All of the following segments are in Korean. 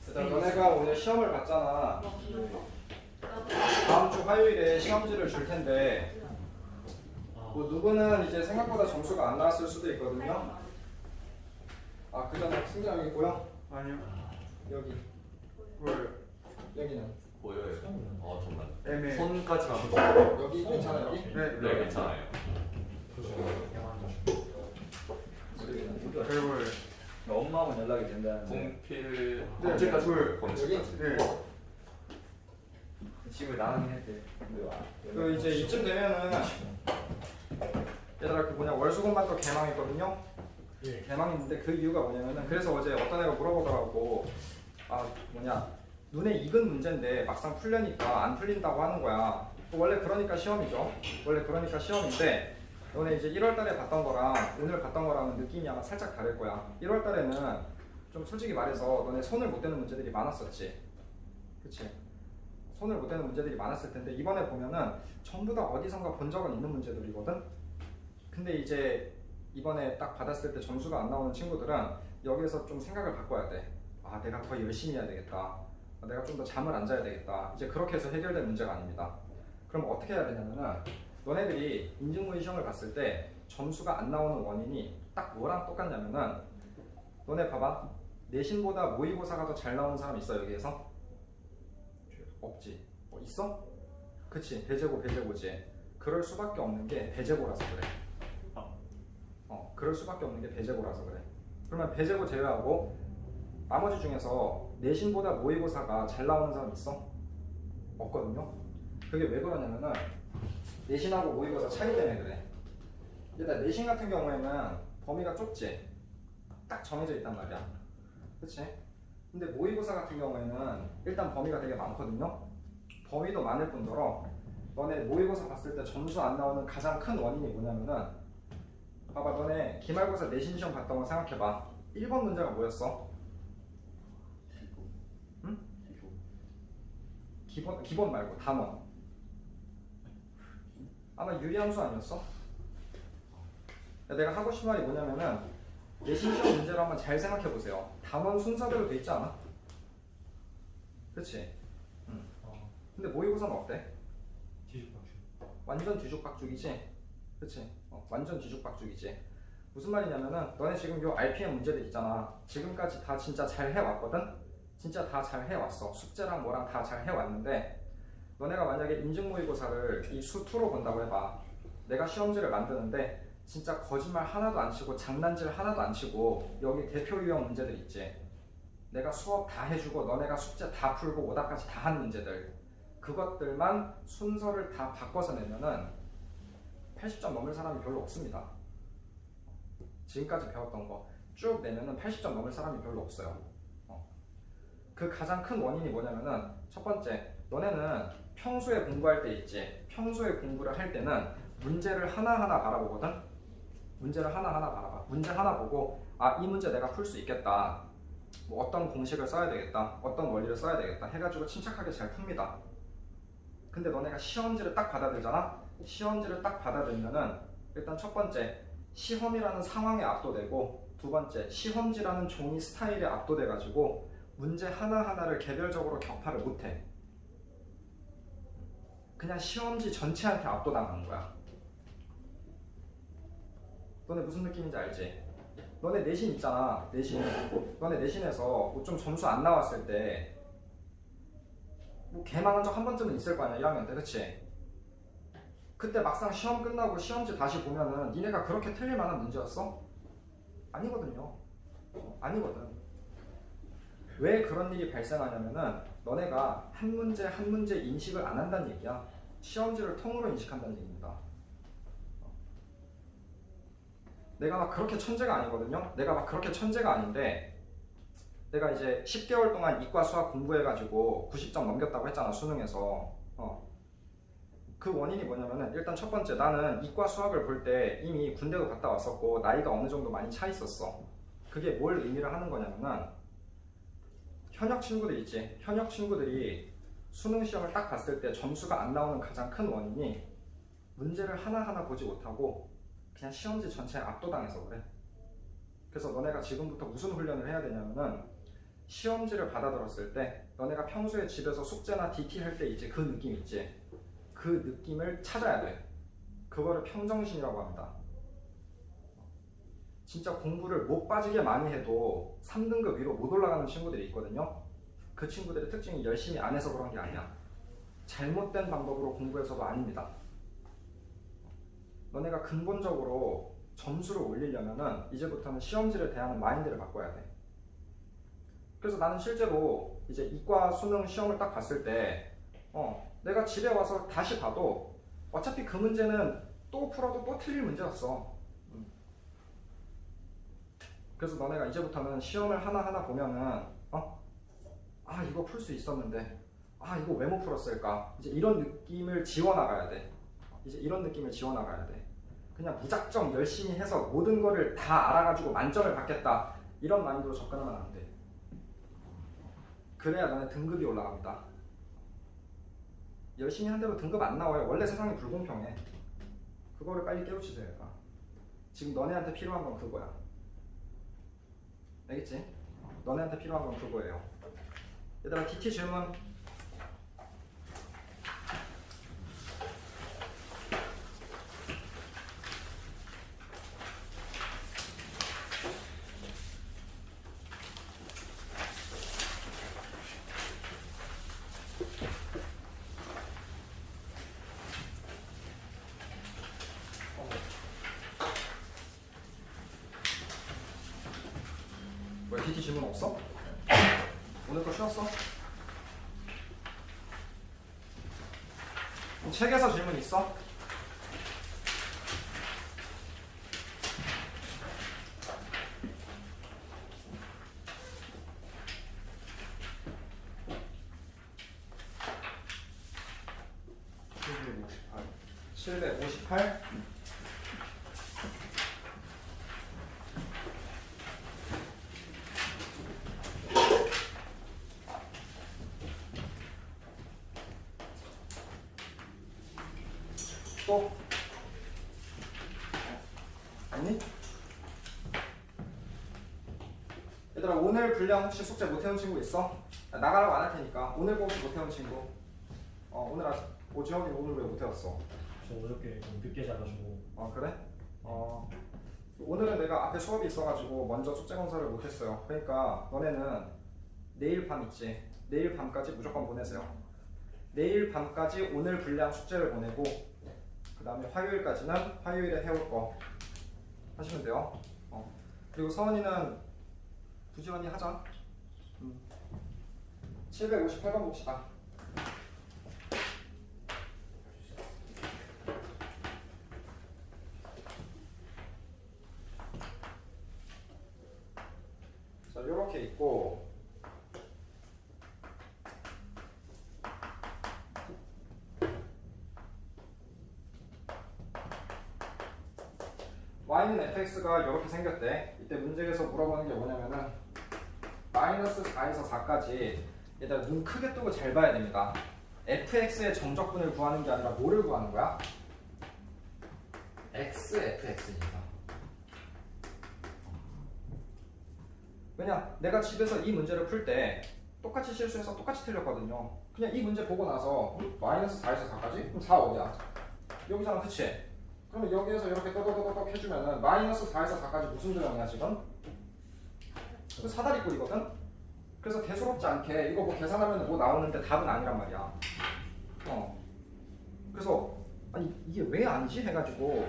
일단 너네가 오늘 시험을 봤잖아. 다음 주 화요일에 시험지를 줄 텐데 뭐 누구는 이제 생각보다 점수가 안 나왔을 수도 있거든요. 아, 그 전에 승자 여기 보여? 아니요. 여기. 뭘? 여기는. 보여요. 정말. 애매. 손까지만 보여. 여기 괜찮아 여기? 네. 네, 괜찮아요. 별걸. 엄마하고 연락이 된다는데 분필 네, 검지까지. 물. 검지까지. 네. 집을 나가긴 했대. 그 이제 이쯤 되면은 얘들아 그 뭐냐 월수금반도 개망했거든요. 개망했는데 그 이유가 뭐냐면은 그래서 어제 어떤 애가 물어보더라고. 아 뭐냐 눈에 익은 문제인데 막상 풀려니까 안 풀린다고 하는 거야. 원래 그러니까 시험이죠. 원래 그러니까 시험인데 너네 이제 1월달에 봤던 거랑 오늘 봤던 거랑은 느낌이 아마 살짝 다를 거야. 1월달에는 좀 솔직히 말해서 너네 손을 못 대는 문제들이 많았었지. 그치? 손을 못 대는 문제들이 많았을 텐데 이번에 보면은 전부 다 어디선가 본 적은 있는 문제들이거든. 근데 이제 이번에 딱 받았을 때 점수가 안 나오는 친구들은 여기에서 좀 생각을 바꿔야 돼. 아 내가 더 열심히 해야 되겠다. 내가 좀 더 잠을 안 자야 되겠다. 이제 그렇게 해서 해결될 문제가 아닙니다. 그럼 어떻게 해야 되냐면은 너네들이 인증모의 시험을 봤을 때 점수가 안 나오는 원인이 딱 뭐랑 똑같냐면은 너네 봐봐. 내신보다 모의고사가 더 잘 나오는 사람 있어 여기에서? 없지. 있어? 그치. 배제고 배제고지. 그럴 수밖에 없는 게 배제고라서 그래. 그럴 수밖에 없는 게 배제고라서 그래. 그러면 배제고 제외하고 나머지 중에서 내신보다 모의고사가 잘 나오는 사람 있어? 없거든요. 그게 왜 그러냐면은 내신하고 모의고사 차이 때문에 그래. 일단 내신 같은 경우에는 범위가 좁지. 딱 정해져 있단 말이야. 그치? 근데 모의고사 같은 경우에는 일단 범위가 되게 많거든요. 범위도 많을 뿐더러 너네 모의고사 봤을 때 점수 안 나오는 가장 큰 원인이 뭐냐면은 봐봐 너네 기말고사 내신 시험 봤던 거 생각해봐. 1번 문제가 뭐였어? 응? 기본 말고 단원. 아마 유리함수 아니었어? 내가 하고 싶은 말이 뭐냐면은 내신 시험 문제를 한번 잘 생각해 보세요. 단원 순서대로 돼 있지 않아? 그치? 응. 근데 모의고사는 어때? 완전 뒤죽박죽이지? 그치? 완전 뒤죽박죽이지. 무슨 말이냐면은 너네 지금 요 RPM 문제들 있잖아. 지금까지 다 진짜 잘 해왔거든? 진짜 다 잘 해왔어. 숙제랑 뭐랑 다 잘 해왔는데 너네가 만약에 인증모의고사를 이 수2로 본다고 해봐. 내가 시험지를 만드는데 진짜 거짓말 하나도 안 치고 장난질 하나도 안 치고 여기 대표 유형 문제들 있지. 내가 수업 다 해주고 너네가 숙제 다 풀고 오답까지 다 한 문제들 그것들만 순서를 다 바꿔서 내면은 80점 넘을 사람이 별로 없습니다. 지금까지 배웠던 거 쭉 내면은 80점 넘을 사람이 별로 없어요. 그 가장 큰 원인이 뭐냐면은 첫 번째 너네는 평소에 공부할 때 있지. 평소에 공부를 할 때는 문제를 하나하나 바라보거든. 문제를 하나하나 바라봐. 문제 하나 보고 아 이 문제 내가 풀 수 있겠다. 뭐 어떤 공식을 써야 되겠다. 어떤 원리를 써야 되겠다 해가지고 침착하게 잘 풉니다. 근데 너네가 시험지를 딱 받아들잖아. 시험지를 딱 받아들면은 일단 첫 번째 시험이라는 상황에 압도되고 두 번째 시험지라는 종이 스타일에 압도돼가지고 문제 하나하나를 개별적으로 격파를 못해. 그냥 시험지 전체한테 압도당하는 거야. 너네 무슨 느낌인지 알지? 너네 내신 있잖아. 내신. 너네 내신에서 뭐 좀 점수 안 나왔을 때 뭐 개망한 적 한 번쯤은 있을 거 아니야. 1학년 때. 그치? 그때 막상 시험 끝나고 시험지 다시 보면은 니네가 그렇게 틀릴 만한 문제였어? 아니거든요. 아니거든. 왜 그런 일이 발생하냐면은 너네가 한 문제 한 문제 인식을 안 한다는 얘기야. 시험지를 통으로 인식한다는 얘기입니다. 내가 막 그렇게 천재가 아니거든요. 내가 막 그렇게 천재가 아닌데 내가 이제 10개월 동안 이과 수학 공부해가지고 90점 넘겼다고 했잖아. 수능에서. 그 원인이 뭐냐면은 일단 첫 번째 나는 이과 수학을 볼 때 이미 군대도 갔다 왔었고 나이가 어느 정도 많이 차 있었어. 그게 뭘 의미를 하는 거냐면은 현역 친구들 있지. 현역 친구들이 수능 시험을 딱 봤을 때 점수가 안 나오는 가장 큰 원인이 문제를 하나하나 보지 못하고 그냥 시험지 전체에 압도당해서 그래. 그래서 너네가 지금부터 무슨 훈련을 해야 되냐면은 시험지를 받아들었을 때 너네가 평소에 집에서 숙제나 DT 할 때 있지 그 느낌 있지 그 느낌을 찾아야 돼. 그거를 평정심이라고 합니다. 진짜 공부를 못 빠지게 많이 해도 3등급 위로 못 올라가는 친구들이 있거든요. 그 친구들의 특징이 열심히 안 해서 그런 게 아니야. 잘못된 방법으로 공부해서도 아닙니다. 너네가 근본적으로 점수를 올리려면은 이제부터는 시험지를 대하는 마인드를 바꿔야 돼. 그래서 나는 실제로 이제 이과 수능 시험을 딱 봤을 때 내가 집에 와서 다시 봐도 어차피 그 문제는 또 풀어도 또 틀릴 문제였어. 그래서 너네가 이제부터는 시험을 하나하나 보면은 아 이거 풀 수 있었는데 아 이거 왜 못 풀었을까 이제 이런 느낌을 지워나가야 돼. 이제 이런 느낌을 지워나가야 돼. 그냥 무작정 열심히 해서 모든 거를 다 알아가지고 만점을 받겠다 이런 마인드로 접근하면 안 돼. 그래야 너네 등급이 올라갑니다. 열심히 한 대로 등급 안 나와요. 원래 세상이 불공평해. 그거를 빨리 깨우치세요. 얘가. 지금 너네한테 필요한 건 그거야. 알겠지? 너네한테 필요한 건 그거예요. 얘들아 DT 질문. 왜 DT 질문 없어? 오늘 거 쉬었어? 책에서 질문 있어? (758) 또? 아니? 얘들아 오늘 분량 혹시 숙제 못해온 친구 있어? 나가라고 안 할 테니까 오늘 거 혹시 못해온 친구 오늘 오지혁이 오늘 왜 못해왔어? 저 어저께 좀 늦게 자가지고. 그래? 오늘은 내가 앞에 수업이 있어가지고 먼저 숙제 검사를 못했어요. 그러니까 너네는 내일 밤 있지? 내일 밤까지 무조건 보내세요. 내일 밤까지 오늘 분량 숙제를 보내고 그 다음에 화요일까지는 화요일에 해올 거 하시면 돼요. 그리고 서원이는 부지런히 하자. 758번 봅시다. 자, 요렇게 있고 y는 fx가 이렇게 생겼대. 이때 문제에서 물어보는 게 뭐냐면은 마이너스 4에서 4까지 얘들아 눈 크게 뜨고 잘 봐야 됩니다. fx의 정적분을 구하는 게 아니라 뭐를 구하는 거야? xfx입니다. 왜냐? 내가 집에서 이 문제를 풀 때 똑같이 실수해서 똑같이 틀렸거든요. 그냥 이 문제 보고 나서 마이너스 4에서 4까지? 그럼 4 어디야? 여기잖아, 그치? 그러면 여기에서 이렇게 떠덕떠덕 해주면은 마이너스 4에서 4까지 무슨 도형이야 지금? 그 사다리꼴이거든? 그래서 대수롭지 않게 이거 뭐 계산하면 뭐 나오는데 답은 아니란 말이야. 그래서 아니 이게 왜 아니지? 해가지고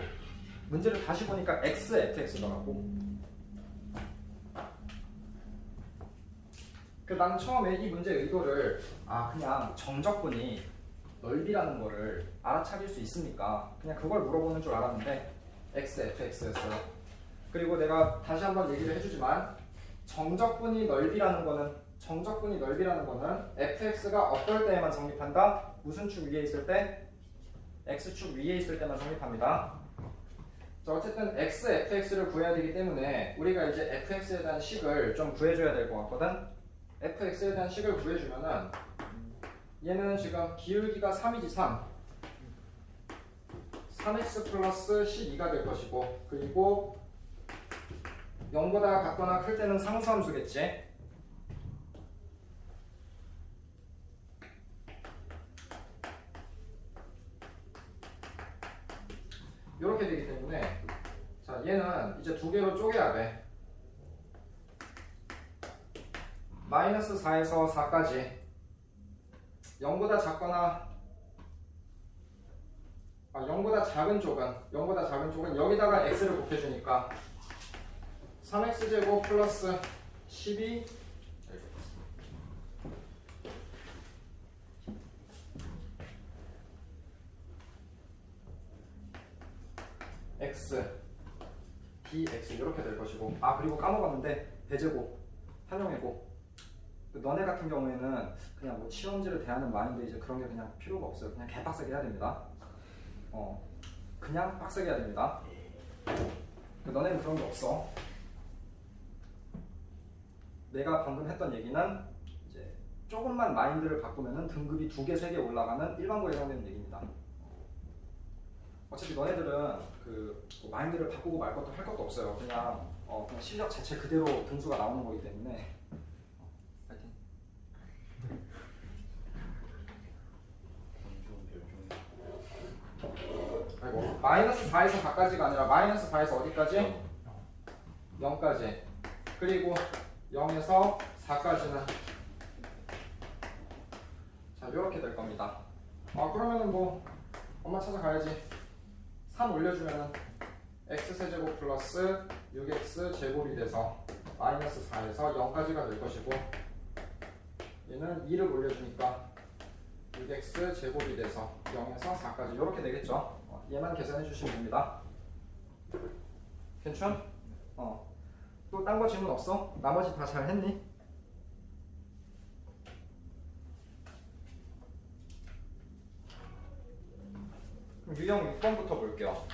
문제를 다시 보니까 xfx더라고. 나는 처음에 이 문제의 의도를 그냥 정적분이 넓이라는 거를 알아차릴 수 있습니까? 그냥 그걸 물어보는 줄 알았는데 xfx였어요. 그리고 내가 다시 한번 얘기를 해주지만 정적분이 넓이라는 거는 fx가 어떨 때에만 성립한다? 무슨 축 위에 있을 때? x축 위에 있을 때만 성립합니다. 자, 어쨌든 xfx를 구해야 되기 때문에 우리가 이제 fx에 대한 식을 좀 구해줘야 될 것 같거든? fx에 대한 식을 구해주면은 얘는 지금 기울기가 3이지 3 3x 플러스 12가 될 것이고 그리고 0보다 같거나 클 때는 상수함수겠지. 이렇게 되기 때문에 자 얘는 이제 두 개로 쪼개야 돼. 마이너스 4에서 4까지 0보다 작거나 0보다 작은 쪽은 여기다가 x를 곱해주니까 3x제곱 플러스 12 x dx 이렇게 될 것이고 그리고 까먹었는데 배제곱 활용해고 너네 같은 경우에는 그냥 뭐 시험지를 대하는 마인드 이제 그런 게 그냥 필요가 없어요. 그냥 개빡세게 해야 됩니다. 그냥 빡세게 해야 됩니다. 너네는 그런 게 없어. 내가 방금 했던 얘기는 이제 조금만 마인드를 바꾸면은 등급이 2개, 3개 올라가는 일반고에 해당되는 얘기입니다. 어차피 너네들은 뭐 마인드를 바꾸고 말 것도 할 것도 없어요. 그냥 실력 자체 그대로 등수가 나오는 거기 때문에 파이팅. 아이고 마이너스 4에서 4까지가 아니라 마이너스 4에서 어디까지? 0까지. 그리고 0에서 4까지는 자 이렇게 될 겁니다. 그러면은 뭐 엄마 찾아가야지. 3 올려주면은 x세제곱 플러스 6x 제곱이 돼서 마이너스 4에서 0까지가 될 것이고 얘는 2를 올려주니까 6x 제곱이 돼서 0에서 4까지 이렇게 되겠죠. 얘만 계산해 주시면 됩니다. 괜찮? 또 딴 거 질문 없어? 나머지 다 잘 했니? 그럼 유형 6번부터 볼게요.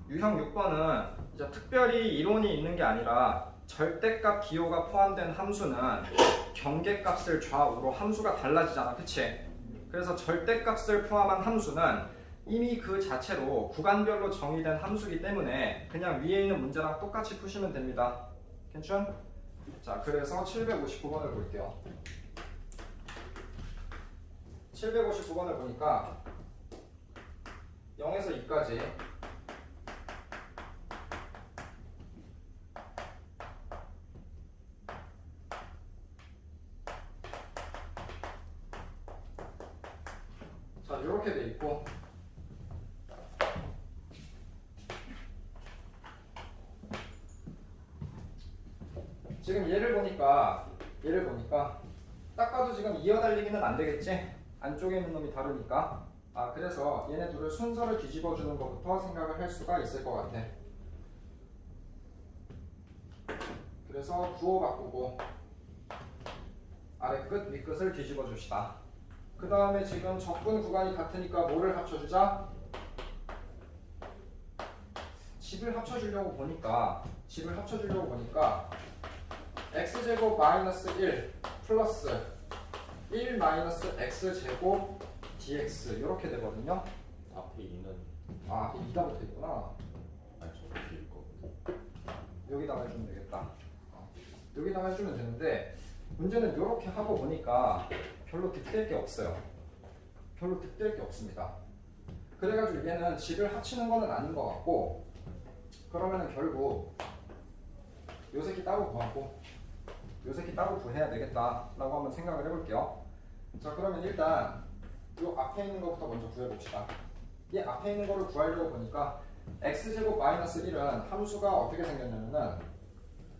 유형 6번은 이제 특별히 이론이 있는 게 아니라 절대값 기호가 포함된 함수는 경계값을 좌우로 함수가 달라지잖아, 그치? 그래서 절대값을 포함한 함수는 이미 그 자체로 구간별로 정의된 함수이기 때문에 그냥 위에 있는 문제랑 똑같이 푸시면 됩니다. 괜찮? 자, 그래서 759번을 볼게요. 759번을 보니까 0에서 2까지 자 이렇게 돼 있고 지금 얘를 보니까 딱 봐도 지금 이어달리기는 안 되겠지? 안쪽에 있는 놈이 다르니까. 그래서 얘네 둘을 순서를 뒤집어 주는 것부터 생각을 할 수가 있을 것 같아. 그래서 구호 바꾸고 아래 끝, 위 끝을 뒤집어 줍시다. 그 다음에 지금 적분 구간이 같으니까 뭐를 합쳐주자? 집을 합쳐주려고 보니까 x제곱 마이너스 1 플러스 1 마이너스 x제곱 dx 이렇게 되거든요. 앞에 2는 앞에 2가 붙어 있구나. 아니 저 뒤일 거거든. 여기다가 해주면 되겠다. 여기다가 해주면 되는데 문제는 이렇게 하고 보니까 별로 득될 게 없어요. 별로 득될 게 없습니다. 그래가지고 얘는 집을 합치는 거는 아닌 것 같고 그러면은 결국 요 새끼 따로 구하고 요 새끼 따로 구해야 되겠다라고 한번 생각을 해볼게요. 자 그러면 일단 요 앞에 있는 것부터 먼저 구해봅시다. 이 앞에 있는 거를 구하려고 보니까 x제곱 마이너스 1은 함수가 어떻게 생겼냐면은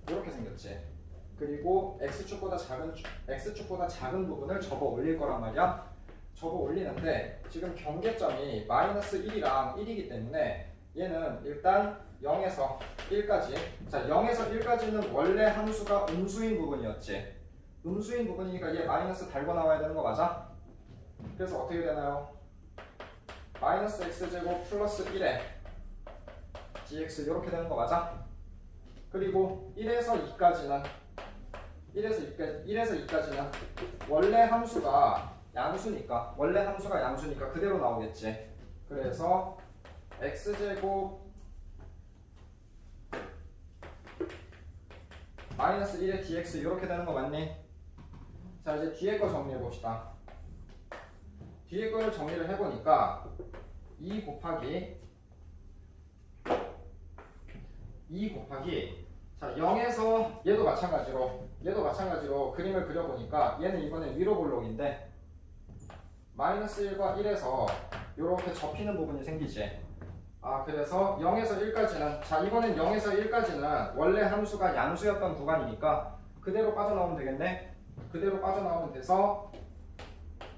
이렇게 생겼지. 그리고 x축보다 작은 부분을 접어 올릴 거란 말이야. 접어 올리는데 지금 경계점이 마이너스 1이랑 1이기 때문에 얘는 일단 0에서 1까지. 자 0에서 1까지는 원래 함수가 음수인 부분이었지. 음수인 부분이니까 얘 마이너스 달고 나와야 되는 거 맞아? 그래서 어떻게 되나요? 마이너스 x제곱 플러스 1에 dx 이렇게 되는 거 맞아? 그리고 1에서 2까지는 원래 함수가 양수니까 그대로 나오겠지. 그래서 x제곱 마이너스 1의 dx 이렇게 되는 거 맞니? 자, 이제 뒤에 거 정리해 봅시다. 뒤에 거를 정리를 해보니까 2 곱하기 자 0에서 얘도 마찬가지로 그림을 그려보니까 얘는 이번에 위로 볼록인데 마이너스 1과 1에서 이렇게 접히는 부분이 생기지. 아, 그래서 0에서 1까지는 자 이번엔 0에서 1까지는 원래 함수가 양수였던 구간이니까 그대로 빠져나오면 되겠네. 그대로 빠져나오면 돼서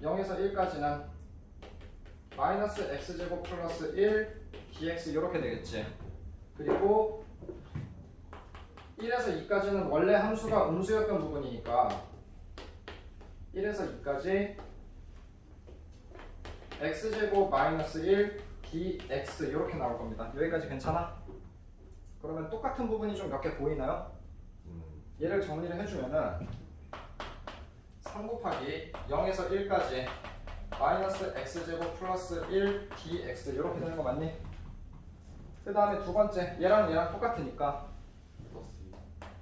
0에서 1까지는 마이너스 x제곱 플러스 1 dx 이렇게 되겠지. 그리고 1에서 2까지는 원래 함수가 음수였던 부분이니까 1에서 2까지 x제곱 마이너스 1 dx 이렇게 나올 겁니다. 여기까지 괜찮아? 그러면 똑같은 부분이 좀 몇 개 보이나요? 얘를 정리를 해주면은 3 곱하기 0에서 1까지 마이너스 x제곱 플러스 1 dx 이렇게 되는 거 맞니? 그 다음에 두 번째 얘랑 똑같으니까 플러스 2.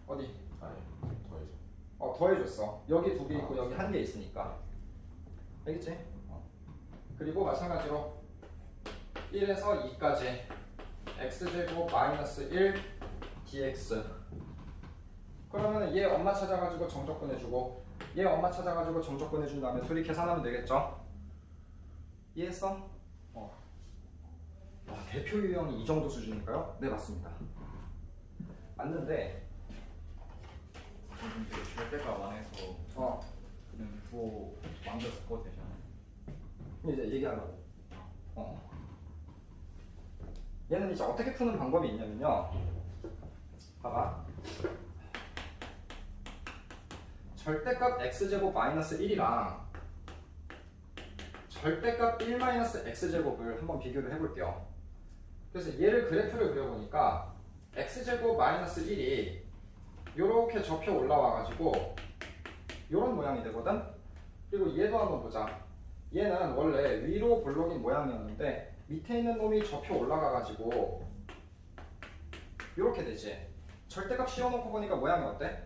어디? 아니, 더해줘. 더해줬어. 여기 두 개 있고 여기 한 개 있으니까 알겠지? 그리고 마찬가지로 1에서 2까지 x제곱 마이너스 1 dx 그러면 얘 엄마 찾아가지고 정적분 해주고 얘 엄마 찾아가지고 정적분 해준 다음에 둘이 계산하면 되겠죠? 이해했어? 와, 대표 유형이 이 정도 수준인가요? 네, 맞습니다. 맞는데 근데 절대값 안에서 그냥 부호 완전 섞어도 되잖아요. 이제 얘기하려고. 얘는 이제 어떻게 푸는 방법이 있냐면요. 봐봐. 절대값 x제곱 마이너스 1이랑 절대값 1 마이너스 x제곱을 한번 비교를 해볼게요. 그래서 얘를 그래프를 그려보니까 x제곱 마이너스 1이 요렇게 접혀 올라와가지고 요런 모양이 되거든? 그리고 얘도 한번 보자. 얘는 원래 위로 볼록인 모양이었는데 밑에 있는 놈이 접혀 올라가가지고 요렇게 되지. 절대값 씌워놓고 보니까 모양이 어때?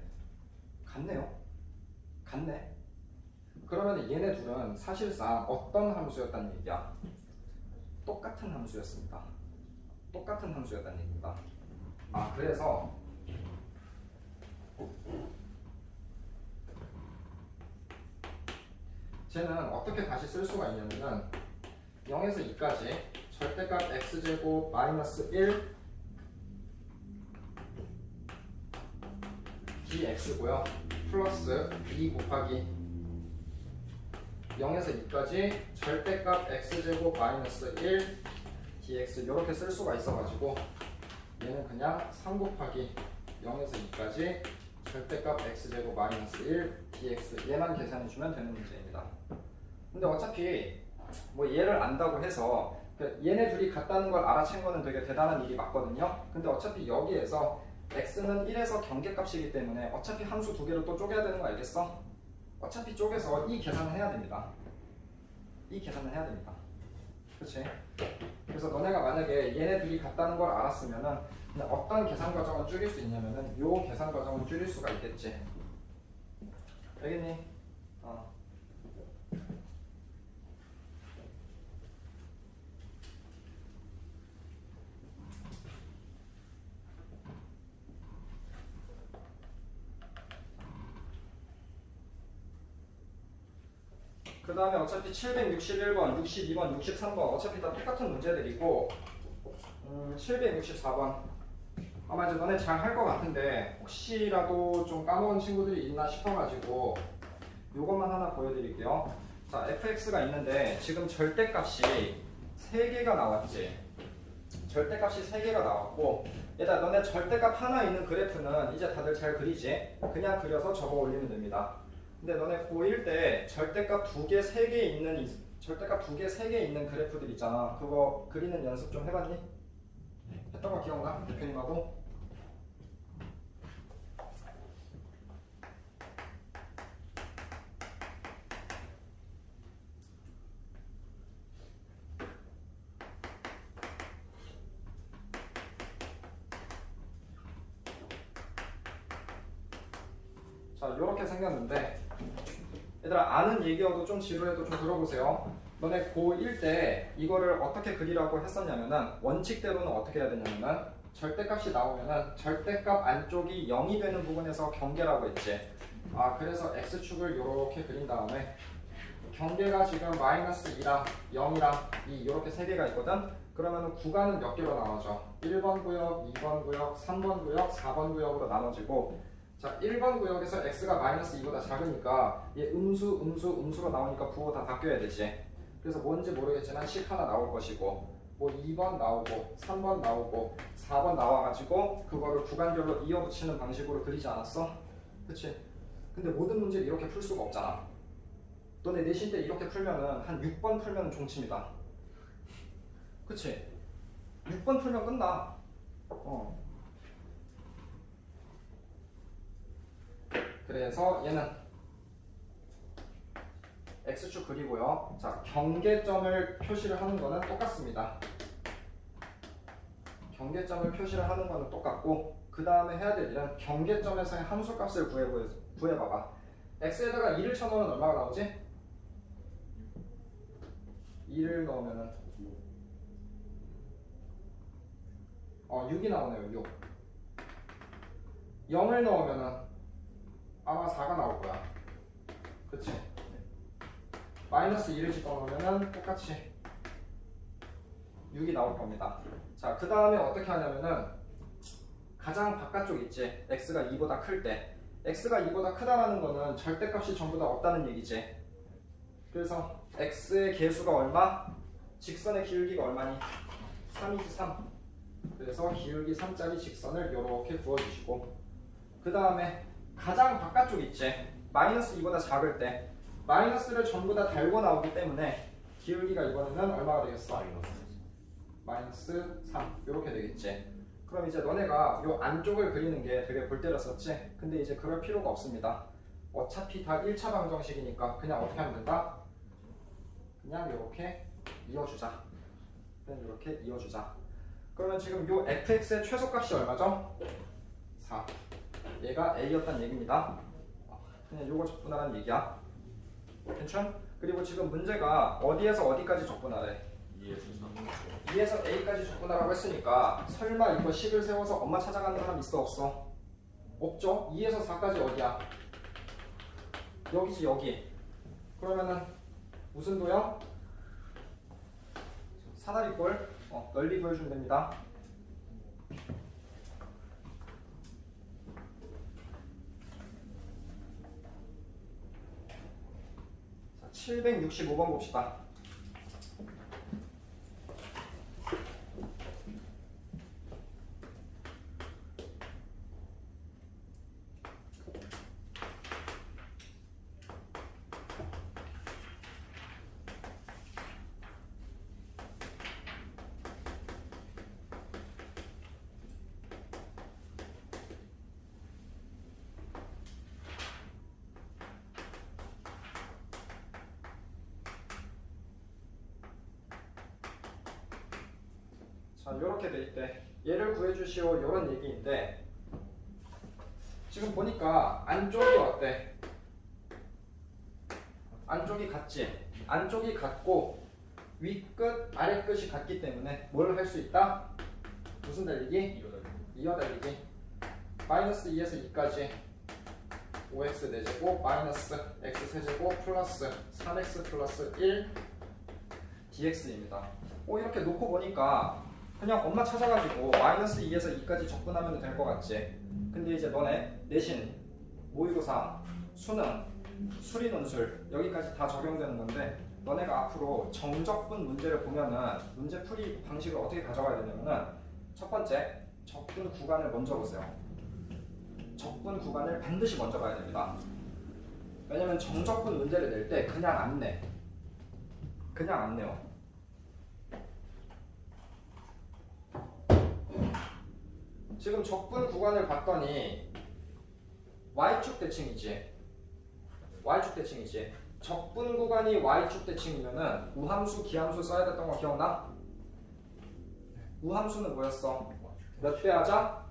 같네요. 같네. 그러면 얘네 둘은 사실상 어떤 함수였다는 얘기야? 똑같은 함수였습니다. 똑같은 함수였다는 얘기입니다. 아, 그래서 쟤는 어떻게 다시 쓸 수가 있냐면은 0에서 2까지 절대값 x제곱 마이너스 1 dx고요. 플러스 2 곱하기 0에서 2까지 절대값 x제곱 마이너스 1 dx 이렇게 쓸 수가 있어가지고 얘는 그냥 3 곱하기 0에서 2까지 절대값 x제곱 마이너스 1 dx 얘만 계산해주면 되는 문제입니다. 근데 어차피 뭐 얘를 안다고 해서 얘네 둘이 같다는 걸 알아챈 거는 되게 대단한 일이 맞거든요. 근데 어차피 여기에서 x는 1에서 경계값이기 때문에 어차피 함수 두 개로 또 쪼개야 되는 거 알겠어? 어차피 쪼개서 이 계산을 해야 됩니다. 이 계산을 해야 됩니다. 그치? 그래서 너네가 만약에 얘네 둘이 같다는 걸 알았으면은 그냥 어떤 계산 과정을 줄일 수 있냐면은 요 계산 과정을 줄일 수가 있겠지. 알겠니? 그 다음에 어차피 761번, 62번, 63번 어차피 다 똑같은 문제들이고 764번 아마 이제 너네 잘 할 것 같은데 혹시라도 좀 까먹은 친구들이 있나 싶어가지고 요것만 하나 보여드릴게요. 자, fx가 있는데 지금 절대값이 3개가 나왔지. 절대값이 3개가 나왔고 얘들아 너네 절대값 하나 있는 그래프는 이제 다들 잘 그리지? 그냥 그려서 적어 올리면 됩니다. 근데 너네 고1 때 절대값 2개, 3개 있는 절대값 2개, 3개 있는 그래프들 있잖아. 그거 그리는 연습 좀 해봤니? 했던 거 기억나? 대표님하고? 자, 요렇게 생겼는데 얘들아 아는 얘기여도 좀 지루해도 좀 들어보세요. 너네 고1 때 이거를 어떻게 그리라고 했었냐면은 원칙대로는 어떻게 해야 되냐면은 절대값이 나오면은 절대값 안쪽이 0이 되는 부분에서 경계라고 했지. 아 그래서 x축을 요렇게 그린 다음에 경계가 지금 -2랑 0이랑 2 요렇게 세 개가 있거든. 그러면 구간은 몇 개로 나눠져? 1번 구역, 2번 구역, 3번 구역, 4번 구역으로 나눠지고 자 1번 구역에서 x가 -2보다 작으니까 얘 음수로 나오니까 부호 다 바뀌어야 되지. 그래서 뭔지 모르겠지만 식 하나 나올 것이고 뭐 2번 나오고 3번 나오고 4번 나와가지고 그거를 구간별로 이어붙이는 방식으로 그리지 않았어? 그치? 근데 모든 문제를 이렇게 풀 수가 없잖아. 너네 내신 때 이렇게 풀면은 한 6번 풀면 종침이다. 그치? 6번 풀면 끝나. 그래서 얘는 x축 그리고요. 자, 경계점을 표시를 하는 거는 똑같습니다. 경계점을 표시를 하는 거는 똑같고 그 다음에 해야 될 일은 경계점에서의 함수값을 구해봐봐. x에다가 2를 쳐넣으면 얼마가 나오지? 2를 넣으면은 6이 나오네요. 6. 0을 넣으면은 아마 4가 나올 거야. 그치? -2를 집어넣으면 똑같이 6이 나올 겁니다. 자, 그 다음에 어떻게 하냐면은 가장 바깥쪽 있지? x가 2보다 클 때. x가 2보다 크다라는 거는 절대값이 전부 다 없다는 얘기지. 그래서 x의 개수가 얼마? 직선의 기울기가 얼마니? 3이지 3. 그래서 기울기 3짜리 직선을 이렇게 그어주시고 그 다음에 가장 바깥쪽 있지? -2보다 작을 때 마이너스를 전부 다 달고 나오기 때문에 기울기가 이번에는 얼마가 되겠어? -3 이렇게 되겠지. 그럼 이제 너네가 이 안쪽을 그리는 게 되게 볼 때렸었지? 근데 이제 그럴 필요가 없습니다. 어차피 다 1차 방정식이니까 그냥 어떻게 하면 된다? 그냥 이렇게 이어주자. 그냥 이렇게 이어주자. 그러면 지금 이 fx의 최소값이 얼마죠? 4. 얘가 a였단 얘기입니다. 그냥 요거 적분하라는 얘기야. 괜찮? 그리고 지금 문제가 어디에서 어디까지 적분하래? 2에서 a까지 적분하라고 했으니까 설마 이거 식을 세워서 엄마 찾아가는 사람 있어 없어? 없죠? 2에서 4까지 어디야? 여기지 여기. 그러면은 무슨 도형? 사다리꼴 넓이 보여주면 됩니다. 자, 765번 봅시다. 자, 이렇게 돼 있대. 얘를 구해주시오 이런 얘기인데 지금 보니까 안쪽이 어때? 안쪽이 같지? 안쪽이 같고 윗끝, 아래끝이 같기 때문에 뭘 할 수 있다? 무슨 달리기? 이어 달리기. -2에서 2까지 5x 4제곱 마이너스 x 세제곱 플러스 3x 플러스 1 dx입니다. 이렇게 놓고 보니까 그냥 엄마 찾아가지고 -2에서 2까지 적분하면 될 것 같지. 근데 이제 너네 내신, 모의고사, 수능, 수리논술 여기까지 다 적용되는 건데 너네가 앞으로 정적분 문제를 보면은 문제 풀이 방식을 어떻게 가져가야 되냐면은 첫 번째 적분 구간을 먼저 보세요. 적분 구간을 반드시 먼저 봐야 됩니다. 왜냐면 정적분 문제를 낼 때 그냥 안 내. 그냥 안 내요. 지금 적분 구간을 봤더니 y축 대칭이지. y축 대칭이지. 적분 구간이 y축 대칭이면은 우함수, 기함수 써야 됐던 거 기억나? 우함수는 뭐였어? 몇 배 하자?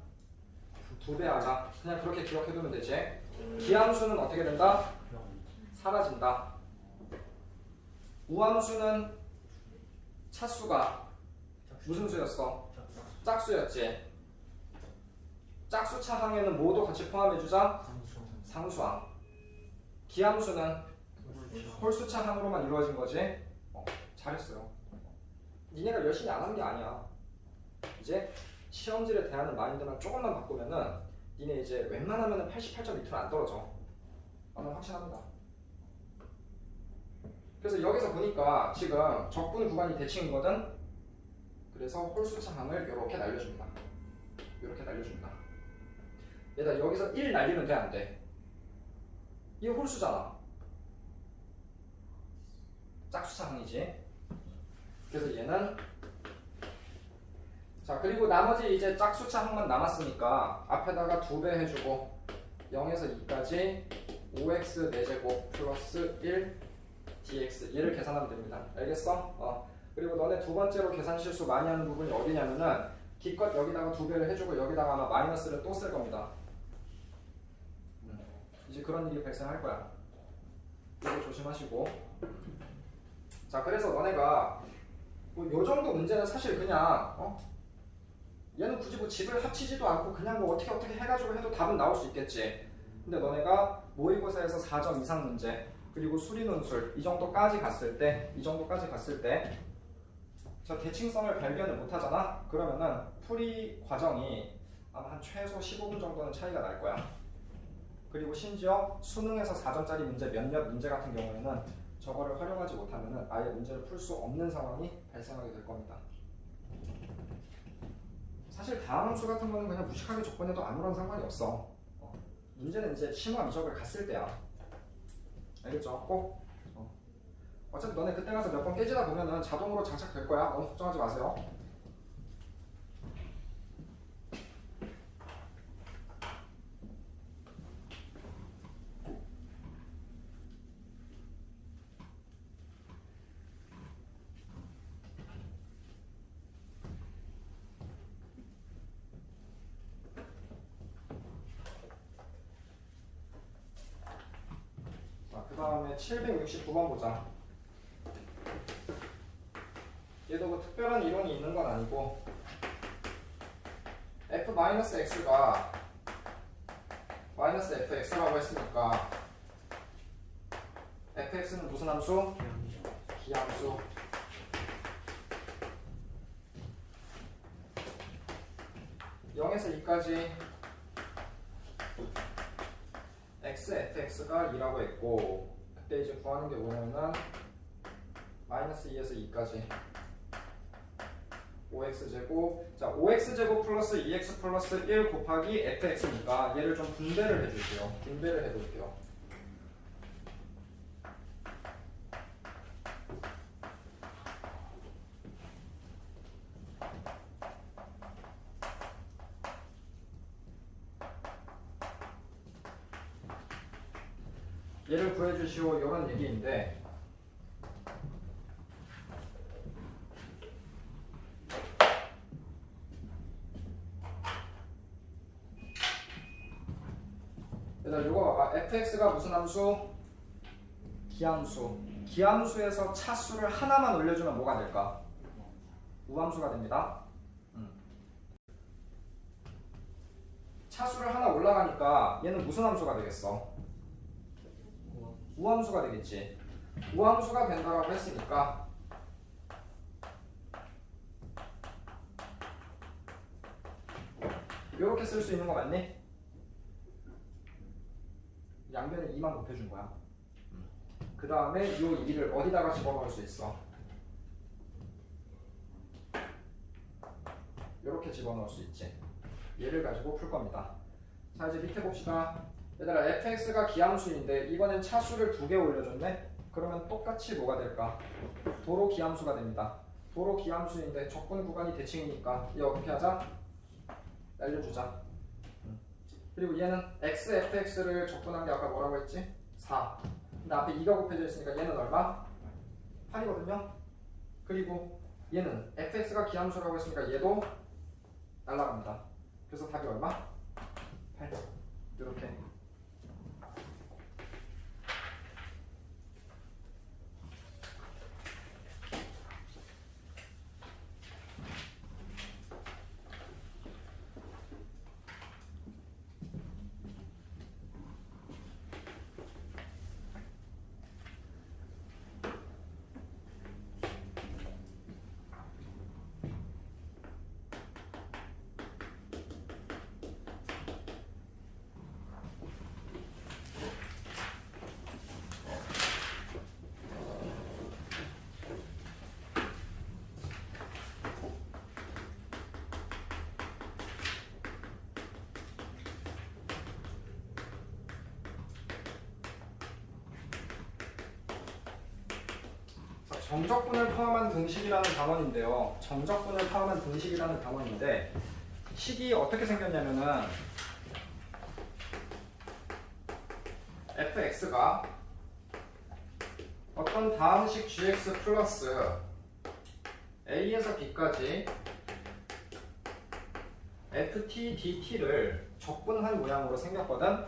2배 하자. 그냥 그렇게 기억해두면 되지. 기함수는 어떻게 된다? 사라진다. 우함수는 차수가 무슨 수였어? 짝수였지. 짝수차 항에는 뭐도 같이 포함해주자? 상수항. 기함수는 홀수차 항으로만 이루어진 거지. 잘했어요. 니네가 열심히 안 한 게 아니야. 이제 시험지를 대하는 마인드만 조금만 바꾸면은 니네 이제 웬만하면 88점 밑으로 안 떨어져. 난 확신합니다. 그래서 여기서 보니까 지금 적분 구간이 대칭이거든. 그래서 홀수차 항을 이렇게 날려줍니다. 이렇게 날려줍니다. 얘들아 여기서 1 날리면 돼 안 돼? 이게 홀수잖아. 짝수차 항이지. 그래서 얘는 자 그리고 나머지 이제 짝수차 항만 남았으니까 앞에다가 2배 해주고 0에서 2까지 5x 4제곱 플러스 1 dx 얘를 계산하면 됩니다. 알겠어? 그리고 너네 두 번째로 계산 실수 많이 하는 부분이 어디냐면은 기껏 여기다가 2배를 해주고 여기다가 아마 마이너스를 또 쓸 겁니다. 이제 그런 일이 발생할 거야. 이거 조심하시고. 자 그래서 너네가 뭐 요 정도 문제는 사실 그냥 얘는 굳이 뭐 집을 합치지도 않고 그냥 뭐 어떻게 해가지고 해도 답은 나올 수 있겠지. 근데 너네가 모의고사에서 4점 이상 문제 그리고 수리논술 이 정도까지 갔을 때 저 대칭성을 발견을 못하잖아? 그러면은 풀이 과정이 아마 한 최소 15분 정도는 차이가 날 거야. 그리고 심지어 수능에서 4점짜리 문제 몇몇 문제 같은 경우에는 저거를 활용하지 못하면은 아예 문제를 풀 수 없는 상황이 발생하게 될 겁니다. 사실 다음 함수 같은 거는 그냥 무식하게 적분해도 아무런 상관이 없어. 문제는 이제 심화 미적을 갔을 때야. 알겠죠? 꼭. 어차피 너네 그때 가서 몇 번 깨지다 보면은 자동으로 장착될 거야. 너무 걱정하지 마세요. 자, 그 다음에 769번 보자. 얘도 뭐 특별한 이론이 있는 건 아니고 f-x가 마이너스 fx라고 했으니까 fx는 무슨 함수? 기함수. (0에서 2까지) x fx가 2라고 했고 그때 이제 구하는 게 뭐냐면 마이너스 2에서 2까지 5x제곱. 자 5x제곱 플러스 2x 플러스 1 곱하기 fx니까 얘를 좀 분배를 해줄게요. 분배를 해볼게요. 얘를 구해주시오 이런 얘기인데 얘들아 요거 봐봐. fx가 무슨 함수? 기함수. 기함수에서 차수를 하나만 올려주면 뭐가 될까? 우함수가 됩니다. 차수를 하나 올라가니까 얘는 무슨 함수가 되겠어? 우함수가 되겠지. 우함수가 된다라고 했으니까 이렇게 쓸 수 있는 거 맞니? 양변을 2만 곱해준 거야. 그 다음에 이 2를 어디다가 집어넣을 수 있어? 이렇게 집어넣을 수 있지. 얘를 가지고 풀 겁니다. 자 이제 밑에 봅시다. 얘들아 fx가 기함수인데 이번엔 차수를 2개 올려줬네. 그러면 똑같이 뭐가 될까? 도로 기함수가 됩니다. 도로 기함수인데 적분 구간이 대칭이니까 얘 어떻게 하자? 날려주자. 그리고 얘는 xfx를 적분한 게 아까 뭐라고 했지? 4. 근데 앞에 2가 곱해져 있으니까 얘는 얼마? 8이거든요. 그리고 얘는 fx가 기함수라고 했으니까 얘도 날라갑니다. 그래서 답이 얼마? 8. 이렇게. 정적분을 포함한 등식이라는 단원인데요. 정적분을 포함한 등식이라는 단원인데 식이 어떻게 생겼냐면은 fx가 어떤 다항식 gx 플러스 a에서 b까지 ft dt를 적분한 모양으로 생겼거든.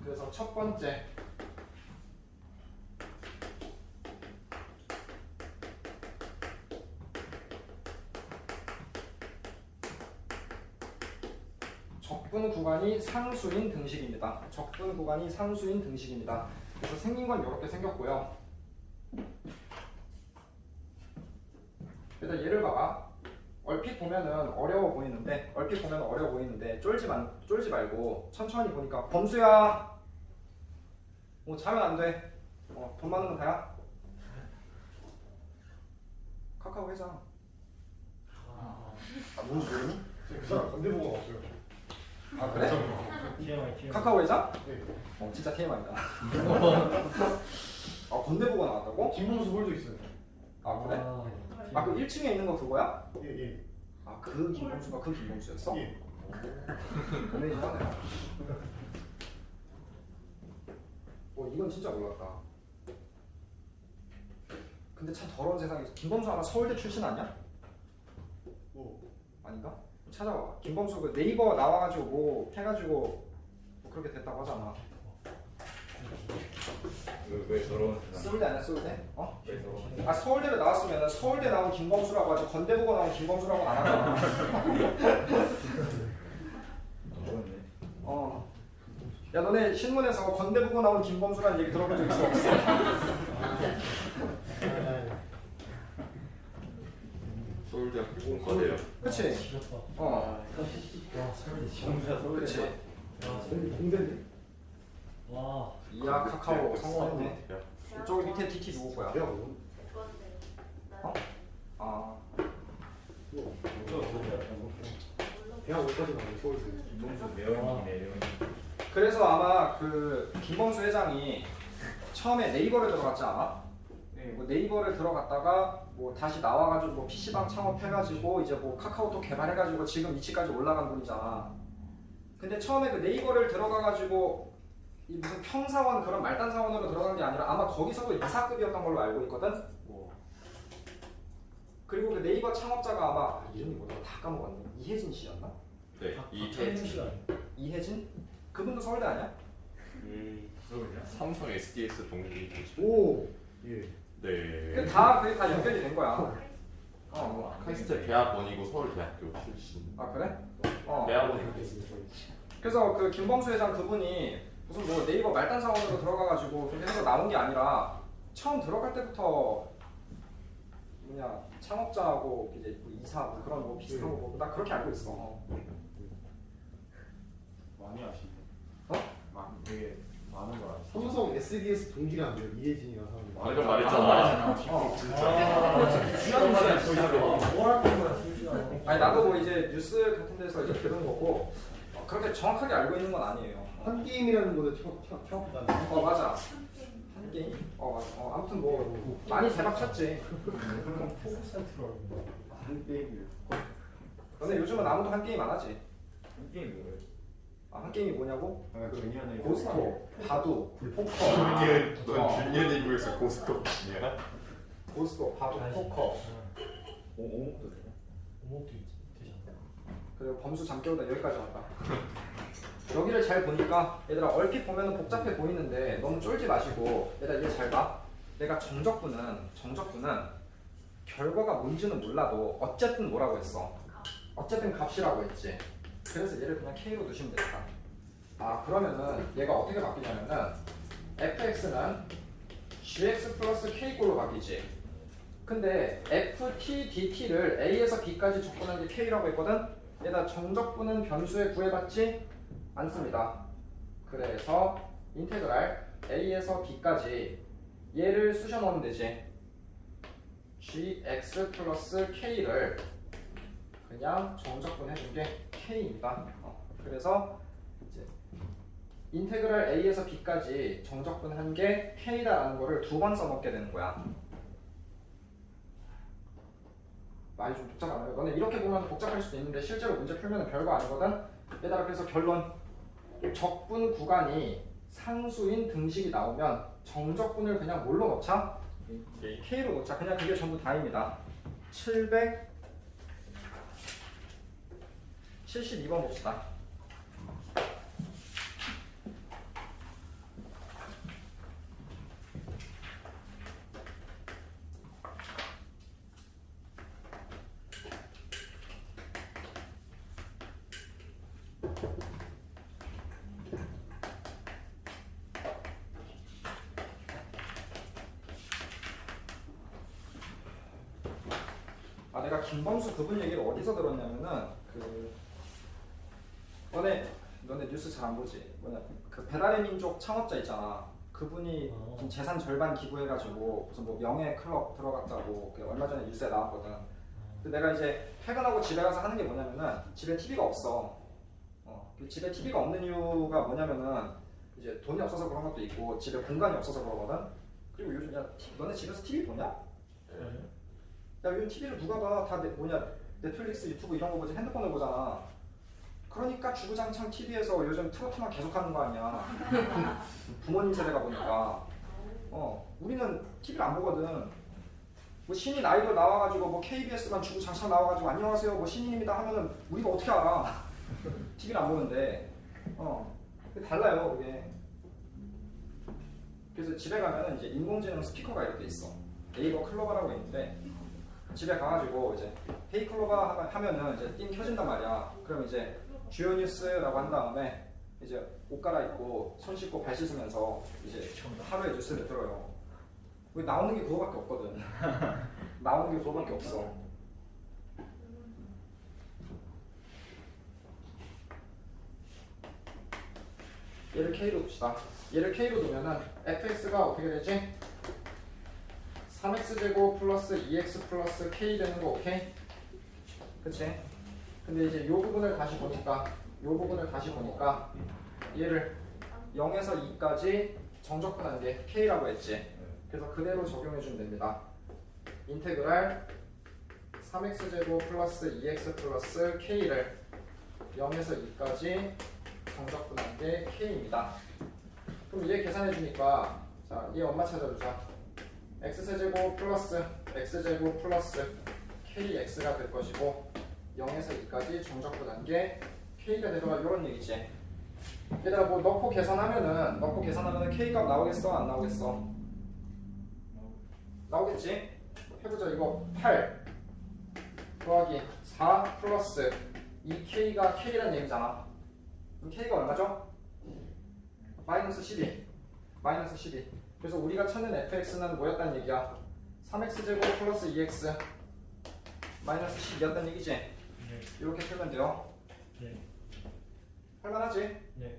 그래서 첫 번째 적분 구간이 상수인 등식입니다. 적분 구간이 상수인 등식입니다. 그래서 생긴 건 이렇게 생겼고요. 일단 얘를 봐봐. 얼핏 보면은 어려워 보이는데 쫄지 말고 천천히 보니까 범수야. 뭐 자면 안 돼. 돈 많은 건 다야. 카카오 회장. 뭔지 모르니? 그 사람 건대 보고 나왔어요. 아 그래? TMI. 카카오 회장? 네. 진짜 TMI다. 건대 보고 나왔다고? 김범수 홀도 있어요. 아 그래? 그 1층에 있는 거 그거야? 예, 예. 그 김범수가 그 김범수였어? 예. 보내지 하네. 이건 진짜 몰랐다. 근데 참 더러운 세상이지. 김범수 아마 서울대 출신 아니야? 아닌가? 찾아봐. 김범수 그 네이버 나와가지고 뭐 해가지고 뭐 그렇게 됐다고 하잖아. 왜 저런 세상? 서울대 아니야 서울대? 왜 저런? 서울대를 나왔으면 서울대 나온 김범수라고 하지 건대 보고 나온 김범수라고 안 하잖아. 좋았네. 야 너네 신문에서 건대 보고 나온 김범수라는 얘기 들어본 적 있어 없어? 서울대학교 공과대요. 그치? 지렸다. 어. 와, 서울대 진짜. 진짜 서울대. 그치? 와, 공대인데? 와. 이야 카카오 성공했네. 저기 밑에 DT 누구 거야? 대학 뭐? 아 대학 어디까지 가요? 서울대. 김봉수 매형이네 매형. 그래서 아마 그 김범수 회장이 처음에 네이버를 들어갔지 않아? 뭐 네이버를 들어갔다가 뭐 다시 나와가지고 뭐 PC방 창업해가지고 이제 뭐 카카오톡 개발해가지고 지금 위치까지 올라간 분이잖아. 근데 처음에 그 네이버를 들어가가지고 이 무슨 평사원 그런 말단 사원으로 들어간 게 아니라 아마 거기서도 이사급이었던 걸로 알고 있거든. 그리고 그 네이버 창업자가 아마 이름이 뭐더라 다 까먹었네. 이혜진 씨였나? 네. 이태준 씨가. 이혜진? 그분도 서울대 아니야? 서울이야? 삼성 SDS 동기. 오. 예. 네. 다 연결이 된 거야. 카이스트 대학원이고 서울대학교 출신. 아 그래? 대학원이 카이스트. 그래서 그 김범수 회장 그분이 무슨 뭐 네이버 말단 사원으로 들어가가지고 그렇게 해서 나온 게 아니라 처음 들어갈 때부터 창업자하고 이제 뭐 이사 뭐 그런 뭐 비슷한 거 나 그렇게 알고 있어. 많이 아시네. 되게 많은 거 아시죠? 삼성 SDS 동기가 안 돼요. 이혜진이라는 사람이. 방금 말했잖아. 중요한 문제야. 뭐할 거야, 솔직히. 아니 나도 뭐 이제 뉴스 같은 데서 이제 들은 거고 그렇게 정확하게 알고 있는 건 아니에요. 한 게임이라는 거를 창업했다는. 맞아. 한 게임? 아무튼 뭐 많이 대박 쳤지. 포구 사이트로 알고 있는데. 한 게임이요. 근데 요즘은 아무도 한 게임 안 하지. 한 게임 뭐예요? 한 게임이 뭐냐고? 아, 주니어는 고스트, 바두, 포커. 이게 어. 넌 주니어 리그에서 고스톱이냐? 고스트, 바두, 다시. 포커. 오목도 되나? 오목도 되지 않나? 그리고 범수 잠겨오다 여기까지 왔다. 여기를 잘 보니까 얘들아 얼핏 보면 복잡해 보이는데 너무 쫄지 마시고 얘들아 얘 잘 봐. 내가 정적분은 결과가 뭔지는 몰라도 어쨌든 뭐라고 했어? 어쨌든 값이라고 했지. 그래서 얘를 그냥 K로 두시면 되겠다. 그러면은 얘가 어떻게 바뀌냐면은 fx는 gx 플러스 k꼴로 바뀌지. 근데 ft dt를 a에서 b까지 적분한 게 k라고 했거든. 얘다 정적분은 변수에 구해받지 않습니다. 그래서 인테그랄 a에서 b까지 얘를 쑤셔 넣으면 되지. gx 플러스 k를 그냥 정적분 해준 게 k입니다. 그래서 이제 인테그랄 a에서 b까지 정적분한 게 k다라는 거를 두 번 써먹게 되는 거야. 많이 좀 복잡하네요. 너네 이렇게 보면 복잡할 수도 있는데 실제로 문제 풀면 별거 아니거든. 얘들아 그래서 결론 적분 구간이 상수인 등식이 나오면 정적분을 그냥 뭘로 넣자? K로 넣자. 그냥 그게 전부 다입니다. 772번 봅시다. 내가 김범수 그분 얘기를 어디서 들었냐면은 너네 뉴스 잘 안 보지? 그 배달의 민족 창업자 있잖아. 그분이 좀 재산 절반 기부해가지고 무슨 뭐 명예 클럽 들어갔다고 얼마 전에 뉴스에 나왔거든. 근데 내가 이제 퇴근하고 집에 가서 하는 게 뭐냐면은 집에 TV가 없어. 집에 TV가 없는 이유가 뭐냐면은 이제 돈이 없어서 그런 것도 있고 집에 공간이 없어서 그러거든. 그리고 요즘 너네 집에서 TV 보냐? 야 요즘 TV를 누가 봐? 다 넷플릭스, 유튜브 이런 거 보지 핸드폰을 보잖아. 그러니까 주구장창 TV에서 요즘 트로트만 계속하는 거 아니야. 부모님 세대가 보니까. 우리는 TV를 안 보거든. 뭐 신인 아이돌 나와가지고 뭐 KBS만 주구장창 나와가지고 안녕하세요 뭐 신인입니다 하면은 우리가 어떻게 알아? TV를 안 보는데. 달라요 이게. 그래서 집에 가면은 이제 인공지능 스피커가 이렇게 있어. 네이버 클로바라고 있는데. 집에 가가지고 이제 헤이 클로바 하면은 이제 띵 켜진단 말이야. 그럼 이제 주요 뉴스라고 한 다음에 이제 옷 갈아입고 손 씻고 발 씻으면서 이제 하루의 뉴스를 들어요. 왜 나오는 게 그거밖에 없거든. 나오는 게 그거밖에 없어. 얘를 K로 둡시다. 얘를 K로 두면은 fx가 어떻게 되지? 3x제곱 플러스 2x 플러스 k 되는 거 오케이? 그치? 근데 이제 요 부분을 다시 보니까 얘를 0에서 2까지 정적분한 게 k라고 했지. 그래서 그대로 적용해주면 됩니다. 인테그랄 3x제곱 플러스 2x 플러스 k를 0에서 2까지 정적분한 게 k입니다. 그럼 얘 계산해주니까 자, 얘 엄마 찾아주자. x세제곱 플러스 x제곱 플러스 kx가 될 것이고 0에서 2까지 정적분한 게 k가 되더라 이런 얘기지. 얘들아 뭐 넣고 계산하면은 k 값 나오겠어 안 나오겠어? 나오겠지? 해보자. 이거 8 더하기 4 플러스 2k가 k란 얘기잖아. 그럼 k가 얼마죠? 마이너스 12. 그래서 우리가 찾는 fx는 뭐였단 얘기야? 3x제곱 플러스 2x 마이너스 12였단 얘기지? 네. 이렇게 풀면 돼요. 네. 할만하지? 네.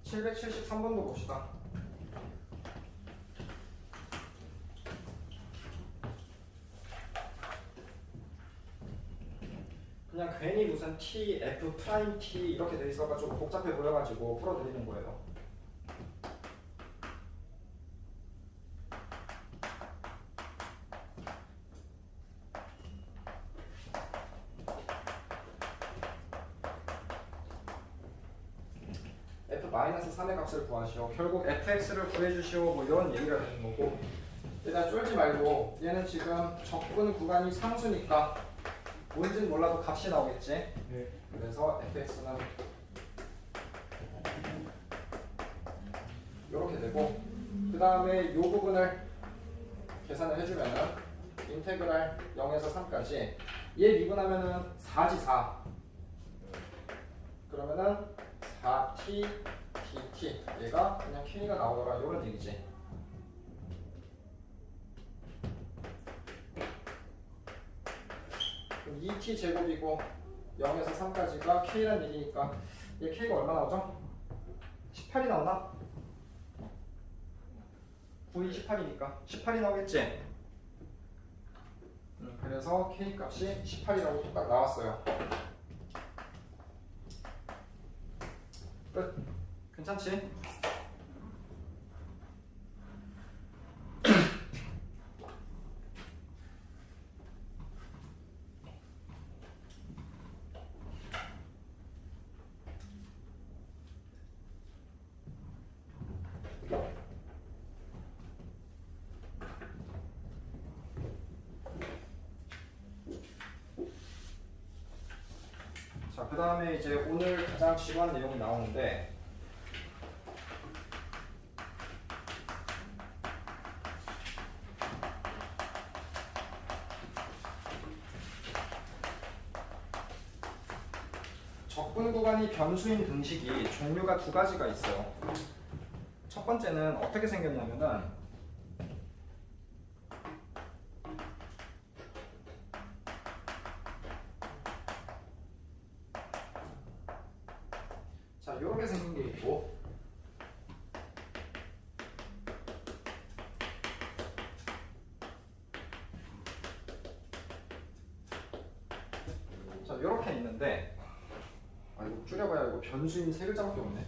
(773번도) 봅시다. t f 프라임 t 이렇게 돼 있어가지고 복잡해 보여가지고 풀어드리는 거예요. f-3의 값을 구하시오. 결국 fx를 구해주시오. 뭐 이런 얘기가 되는 거고. 일단 쫄지 말고 얘는 지금 적분 구간이 상수니까 뭔진 몰라도 값이 나오겠지. 네. 그래서 fx는 이렇게 되고 그 다음에 이 부분을 계산을 해주면은 인테그랄 0에서 3까지 얘 미분하면은 4지 4 그러면은 4t dt 얘가 그냥 k가 나오더라 이런 얘기지. 그럼 2t 제곱이고 0에서 3까지가 k란 얘기니까 얘 k가 얼마 나오죠? 18이 나오나? 9이 18이니까 18이 나오겠지? 그래서 k 값이 18이라고 뚝딱 나왔어요. 끝. 괜찮지? 자, 그 다음에 이제 오늘 가장 지루한 내용이 나오는데 적분 구간이 변수인 등식이 종류가 두 가지가 있어요. 첫 번째는 어떻게 생겼냐면은 자, 이렇게 생긴 게 있고 자, 이렇게 있는데 아, 이거 줄여봐야 이거 변수인 세 글자밖에 없네.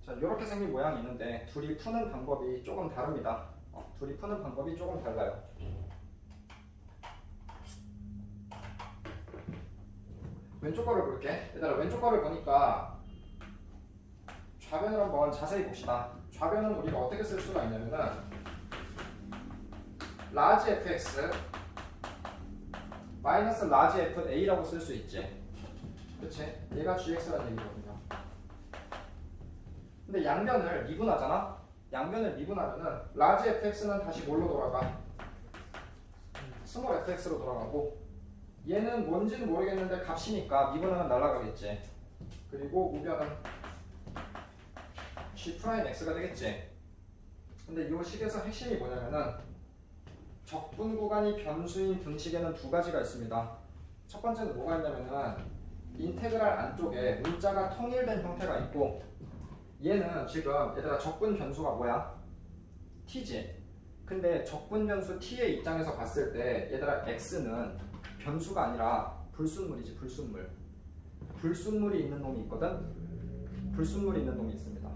자, 이렇게 생긴 모양이 있는데 둘이 푸는 방법이 조금 다릅니다. 둘이 푸는 방법이 조금 달라요. 왼쪽 거를 볼게. 얘들아, 왼쪽 거를 보니까 좌변을 한번 자세히 봅시다. 좌변은 우리가 어떻게 쓸 수가 있냐면은 라지 fx 마이너스 라지 fa라고 쓸 수 있지. 그치? 얘가 gx라는 얘기거든요. 근데 양변을 미분하잖아? 양변을 미분하면은 라지 fx는 다시 뭘로 돌아가? 스몰 fx로 돌아가고 얘는 뭔지는 모르겠는데 값이니까 미분하면 날아가겠지. 그리고 우변은 G'X가 되겠지. 근데 이 식에서 핵심이 뭐냐면은 적분 구간이 변수인 등식에는 두 가지가 있습니다. 첫 번째는 뭐가 있냐면은 인테그랄 안쪽에 문자가 통일된 형태가 있고 얘는 지금 얘들아 적분 변수가 뭐야? t지. 근데 적분 변수 t의 입장에서 봤을 때 얘들아 x는 변수가 아니라 불순물이지. 불순물. 불순물이 있는 놈이 있거든. 불순물이 있는 놈이 있습니다.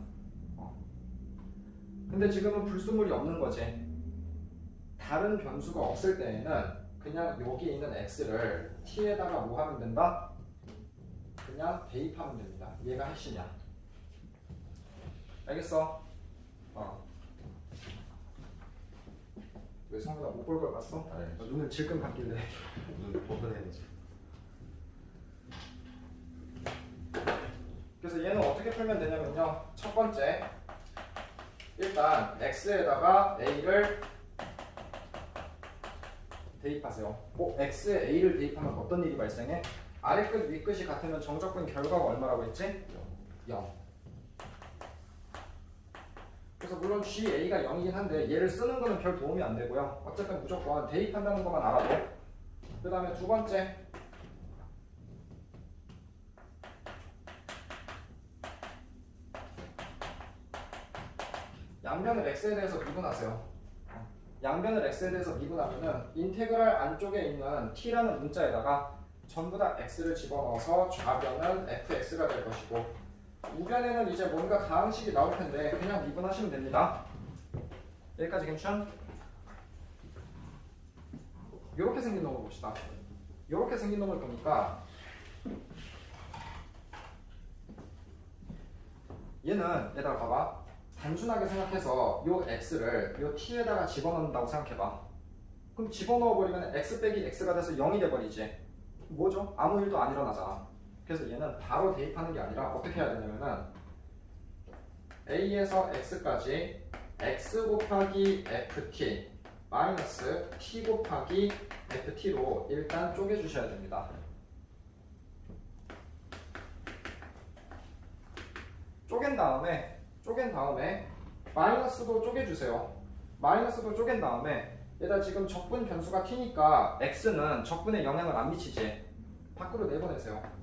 근데 지금은 불순물이 없는 거지. 다른 변수가 없을 때에는 그냥 여기 있는 x를 t에다가 뭐 하면 된다? 그냥 대입하면 됩니다. 얘가 핵심이야. 알겠어? 왜 성훈아 못 볼 걸 봤어? 아니, 눈을 질끈 감길래. 눈 뻐근해야지. 그래서 얘는 어떻게 풀면 되냐면요. 첫 번째, 일단 x에다가 a를 대입하세요. x에 a를 대입하면 어떤 일이 발생해? 아래 끝, 위 끝이 같으면 정적분 결과가 얼마라고 했지? 0. 그래서 물론 GA가 0이긴 한데 얘를 쓰는 거는 별 도움이 안 되고요. 어쨌든 무조건 대입한다는 것만 알아도. 그 다음에 두 번째 양변을 x에 대해서 미분하세요. 양변을 x에 대해서 미분하면은 인테그랄 안쪽에 있는 t라는 문자에다가 전부 다 x를 집어넣어서 좌변은 fx가 될 것이고 우변에는 이제 뭔가 가항식이 나올 텐데 그냥 미분하시면 됩니다. 여기까지 괜찮? 이렇게 생긴 놈을 봅시다. 이렇게 생긴 놈을 보니까 얘는 얘다가 봐봐. 단순하게 생각해서 요 x를 요 t에다가 집어넣는다고 생각해봐. 그럼 집어넣어버리면 x 빼기 x가 돼서 0이 돼버리지. 뭐죠? 아무 일도 안 일어나잖아. 그래서 얘는 바로 대입하는 게 아니라 어떻게 해야 되냐면은 a에서 x까지 x 곱하기 ft 마이너스 t 곱하기 ft로 일단 쪼개주셔야 됩니다. 쪼갠 다음에 마이너스도 쪼개주세요. 마이너스도 쪼갠 다음에 얘다 지금 적분 변수가 t니까 x는 적분에 영향을 안 미치지. 밖으로 내보내세요.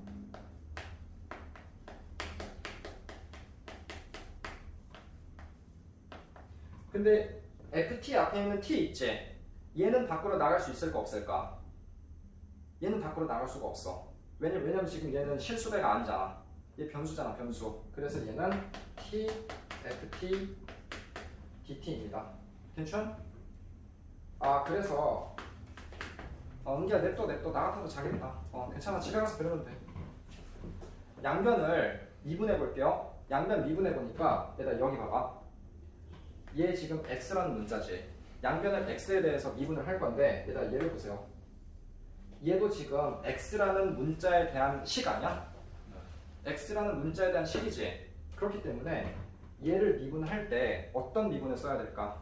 근데 ft 앞에 있는 t 있지? 얘는 밖으로 나갈 수 있을까 없을까? 얘는 밖으로 나갈 수가 없어. 왜냐면 지금 얘는 실수배가 아니잖아. 얘 변수잖아, 변수. 그래서 얘는 t, ft, dt입니다. 괜찮? 그래서 은기야 냅둬 나 같아도 자겠다. 괜찮아, 집에 가서 배우면 돼. 양변을 미분해 볼게요. 양변 미분해 보니까 얘다 여기 봐봐. 얘 지금 x라는 문자지. 양변을 x에 대해서 미분을 할 건데 얘다 얘를 보세요. 얘도 지금 x라는 문자에 대한 식 아니야? x라는 문자에 대한 식이지. 그렇기 때문에 얘를 미분할 때 어떤 미분을 써야 될까?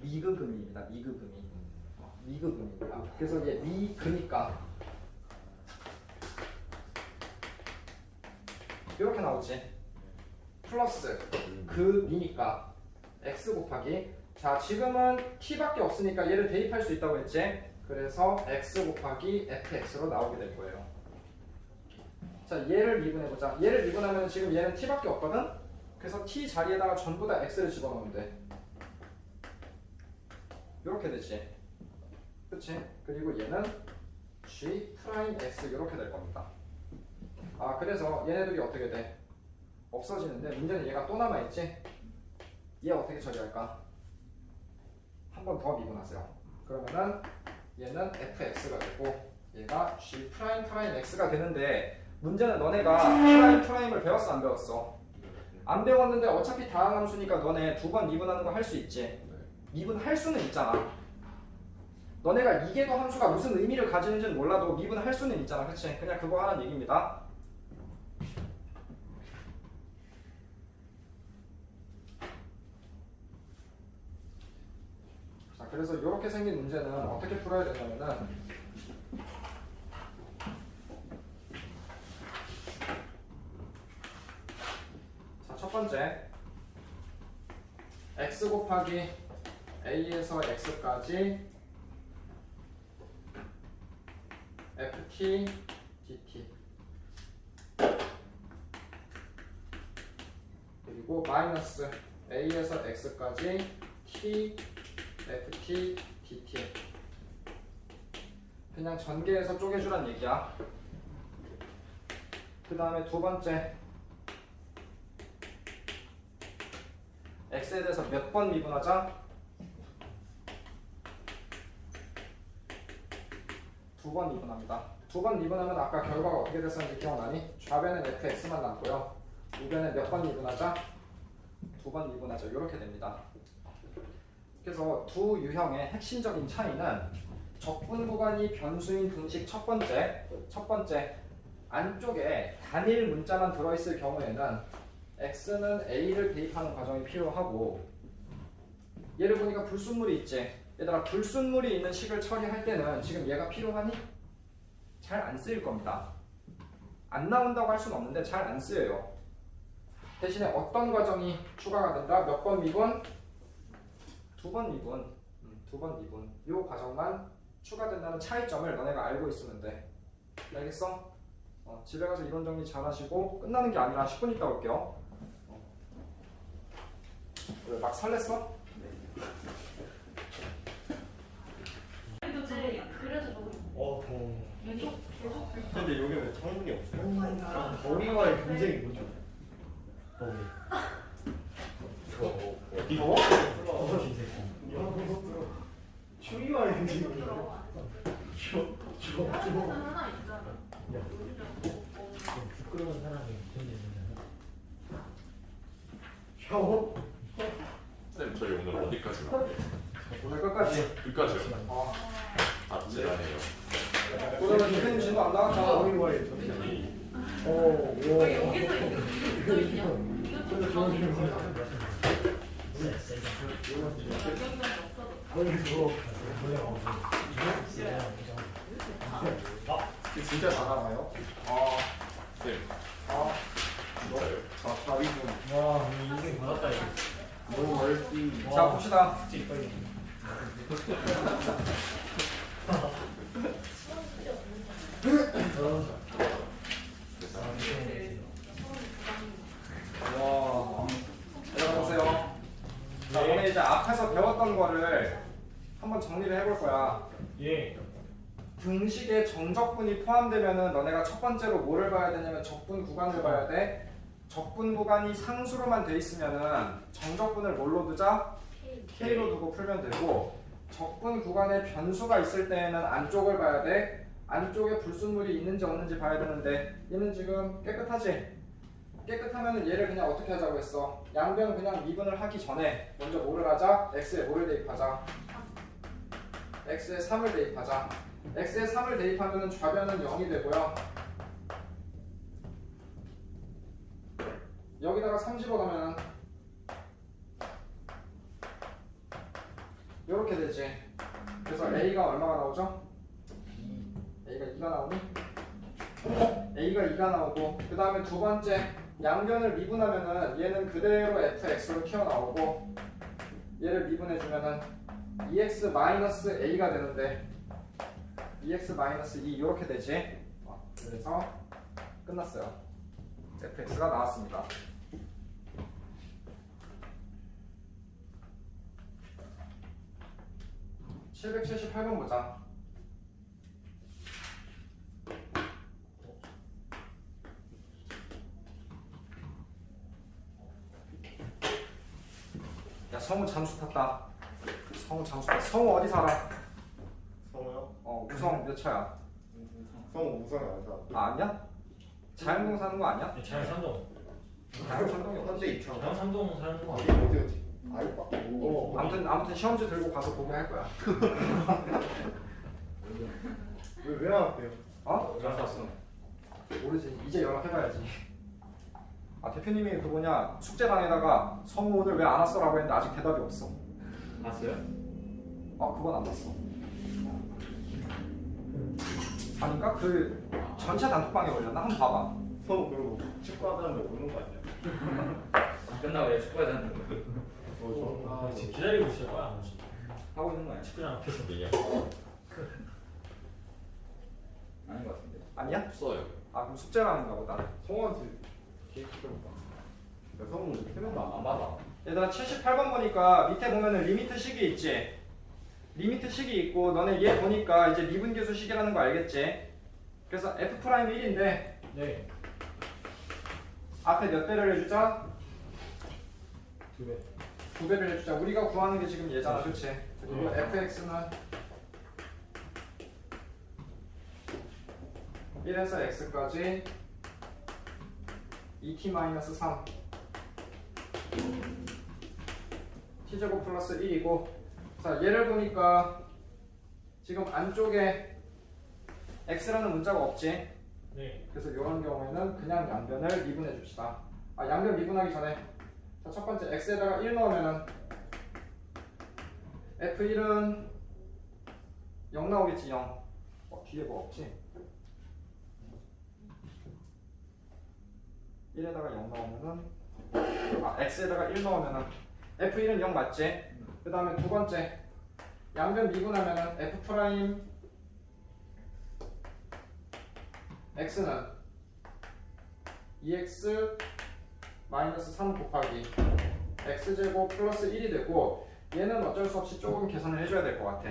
미그금입니다. 미그금입니다. 그래서 얘 미그니까 이렇게 나오지. 플러스 그 미니까 x 곱하기, 자 지금은 t밖에 없으니까 얘를 대입할 수 있다고 했지. 그래서 x 곱하기 fx로 나오게 될 거예요. 자 얘를 미분해보자. 얘를 미분하면 지금 얘는 t밖에 없거든. 그래서 t 자리에다가 전부 다 x를 집어넣으면 돼. 이렇게 되지. 그치? 그리고 얘는 g 프라임 x 이렇게 될 겁니다. 그래서 얘네들이 어떻게 돼? 없어지는데 문제는 얘가 또 남아있지? 얘 어떻게 처리할까? 한 번 더 미분하세요. 그러면은 얘는 fx가 되고 얘가 g 프라임 x가 되는데 문제는 너네가 프라임을 배웠어 안 배웠어? 안 배웠는데 어차피 다항함수니까 너네 두 번 미분하는 거 할 수 있지. 미분할 수는 있잖아. 너네가 이계도 함수가 무슨 의미를 가지는지는 몰라도 미분할 수는 있잖아. 그치? 그냥 그거 하라는 얘기입니다. 자, 그래서 이렇게 생긴 문제는 어떻게 풀어야 되냐면은 자, 첫 번째 x 곱하기 a에서 x까지 ft, dt 그리고 마이너스 a에서 x까지 t, ft, dt 그냥 전개해서 쪼개주란 얘기야. 그 다음에 두 번째 x에 대해서 몇 번 미분하자? 두 번 미분합니다. 두 번 미분하면 아까 결과가 어떻게 됐었는지 기억나니? 좌변은 fx만 남고요. 우변에 몇 번 미분하자? 두 번 미분하자. 이렇게 됩니다. 그래서 두 유형의 핵심적인 차이는 적분 구간이 변수인 등식 첫 번째 안쪽에 단일 문자만 들어있을 경우에는 x는 a를 대입하는 과정이 필요하고 얘를 보니까 불순물이 있지. 얘들아 불순물이 있는 식을 처리할 때는 지금 얘가 필요하니? 잘 안 쓰일 겁니다. 안 나온다고 할 수는 없는데 잘 안 쓰여요. 대신에 어떤 과정이 추가가 된다? 몇 번 미분? 2번 미분. 2번 미분. 요 과정만 추가된다는 차이점을 너네가 알고 있으면 돼. 알겠어? 집에 가서 이론 정리 잘 하시고 끝나는 게 아니라 10분 있다 올게요. 왜 막 설렜어? 그래서 저거 더워. 계속 근데 여기 왜 창문이 없어요? 더위와의 경쟁이 뭐죠? 더위. 더워? 더워 이 새끼. 추위와의 경쟁이 뭐죠? 추워. 하나 있잖아. 부끄러운 사람이 경쟁이잖아. 샤워? 쌤 저희 오늘 어디까지 나와요? 오늘 끝까지. 여기까지요? 아, 아찔하네요. 오늘은 대표님 진도 안 나갔잖아. 더위와의 경쟁. 왜 여기서 이거 있냐? 이거 좀 진짜 잘 알아요. 쌤 아, 진짜요? 답이 좀. 와, 인생 받았다 이거. 너 월시. 자, 봅시다. 진짜 빨리. 와, 들어보세요. 자, 오늘 이제 앞에서 배웠던 거를 한번 정리를 해볼 거야. 예. 등식에 정적분이 포함되면은 너네가 첫 번째로 뭐를 봐야 되냐면 적분 구간을 봐야 돼. 적분 구간이 상수로만 돼 있으면은 정적분을 뭘로 두자? K로 두고 풀면 되고, 적분 구간에 변수가 있을 때에는 안쪽을 봐야 돼. 안쪽에 불순물이 있는지 없는지 봐야 되는데 얘는 지금 깨끗하지? 깨끗하면은 얘를 그냥 어떻게 하자고 했어? 양변 그냥 미분을 하기 전에 먼저 뭐를 하자? x에 뭐를 대입하자? x에 3을 대입하자. x에 3을 대입하면은 좌변은 0이 되고요. 여기다가 3 집어넣으면 이렇게 되지. 그래서 a가 얼마가 나오죠? a가 2가 나오니? a가 2가 나오고, 그 다음에 두 번째 양변을 미분하면은 얘는 그대로 fx로 튀어나오고, 얘를 미분해주면은 2x-a가 되는데 2x-2 이렇게 되지. 그래서 끝났어요. fx가 나왔습니다. 778번 보자. 야, 성우 잠수 탔다. 성우 잠수 탔다. 성우 어디 살아? 성우요? 우성 몇 차야? 성우 우성이 안 사. 아, 아니야? 자연동 사는 거 아니야? 잘 산동. 자연산동이 어디? 현재 입청. 장 산동 사는 거 어디 아니야? 어디였지? 아이빠. 아무튼 시험지 들고 가서 보게 할 거야. 왜안 왔대요? 어? 잘 샀어. 모르지. 이제 연락해봐야지. 아, 대표님이 그 뭐냐 숙제방에다가 성우 오늘 왜 안 왔어라고 했는데 아직 대답이 없어. 봤어요? 그건 안 봤어. 아닌가? 그 전체 단톡방에 올렸나? 한번 봐봐. 성우 그리고 축구하다는데 오는 거 아니야? 끝나고 왜 축구해야 되는 거야? 지금 기다리고 있을 거야 안 오지? 하고 있는 거 아니야? 축구장 앞에서 얘기야. 아닌 것 같은데. 아니야? 없어요. 그럼 숙제방인가 보다. 성우한테 계획 시켜볼까? 야, 성우 해명도 안 받아. 얘들아 78번 보니까 밑에 보면은 리미트 식이 있지? 리미트 식이 있고, 너네 얘 보니까 이제 미분계수 식이라는 거 알겠지? 그래서 f'1인데 네. 앞에 몇 배를 해주자? 2배. 2배를 해주자. 우리가 구하는 게 지금 얘잖아, 그치? 그리고 fx는 1에서 x까지 2t-3 t제곱 플러스 1이고, 자, 얘를 보니까 지금 안쪽에 x라는 문자가 없지? 네. 그래서 이런 경우에는 그냥 양변을 미분해 줍시다. 양변 미분하기 전에, 자, 첫 번째 x에다가 1 넣으면은 f1은 0 나오겠지. 0. 뒤에 뭐 없지? 1에다가 0 나오면은 x에다가 1 넣으면은 f1은 0 맞지? 그 다음에 두 번째 양변 미분하면은 f 프라임 x는 2x 마이너스 3 곱하기 x제곱 플러스 1이 되고 얘는 어쩔 수 없이 조금 계산을 해줘야 될 것 같아.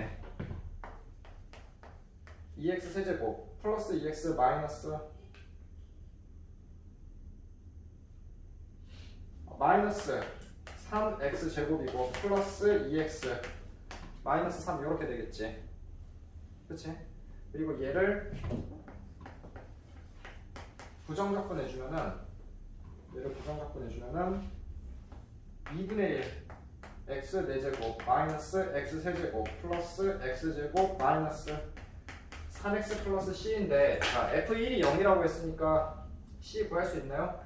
2x 세제곱 플러스 2x 마이너스 3x 제곱이고 플러스 2x 마이너스 3 이렇게 되겠지. 그치? 그리고 얘를 부정적분 해주면은 2분의 1 x 4제곱 마이너스 x 세제곱 플러스 x제곱 마이너스 3x 플러스 c인데 자 f1이 0이라고 했으니까 c 구할 수 있나요?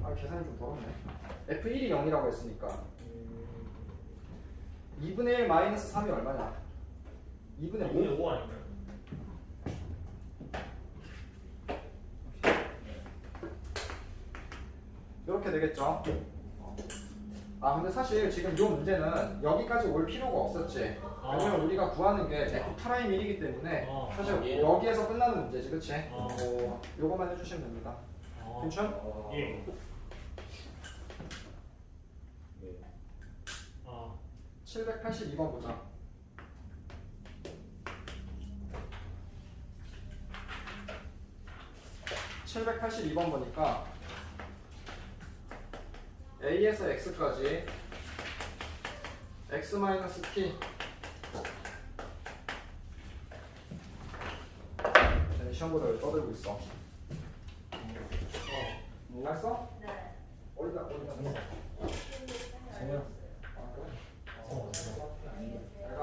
아 계산이 좀 더럽네. f1이 0이라고 했으니까 2분의 1 마이너스 3이 얼마냐? 2분의 5? 2분의 5 아닌가요? 이렇게 되겠죠? 아 근데 사실 지금 이 문제는 여기까지 올 필요가 없었지. 왜냐면 우리가 구하는 게 f 프라임 1이기 때문에 사실 여기에서 끝나는 문제지, 그치? 요거만 해주시면 됩니다. 괜찮? 예. 네. 782번 보자. (782번) 보니까 a에서 x까지 x-t 쟤네 시험보다 떠들고 있어. 알았어? 네. 어디다 생각. 아 그래? 내가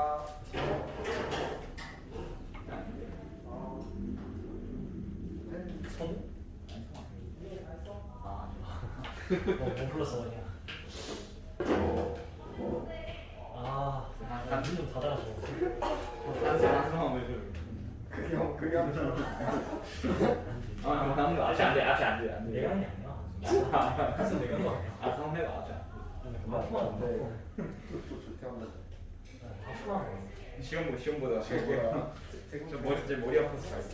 선? 아 1 플러스 1이야. 눈좀 닫아줘. 그게 내가 하는 게 아니야. 그래서 내가 한거 아니야. 바쁘면 안 돼. 바쁘면 시험보다 머리 아파서 갈게.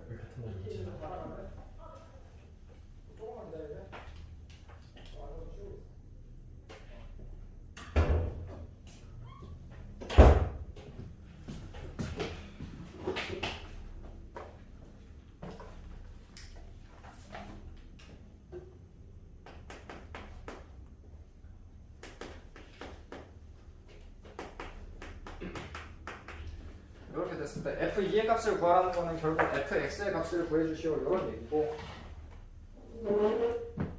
왜 같은 말이지? 조금만 기다려. 이렇게 됐을 때 f2의 값을 구하라는 거는 결국 fx의 값을 구해주시오 이런 얘기고,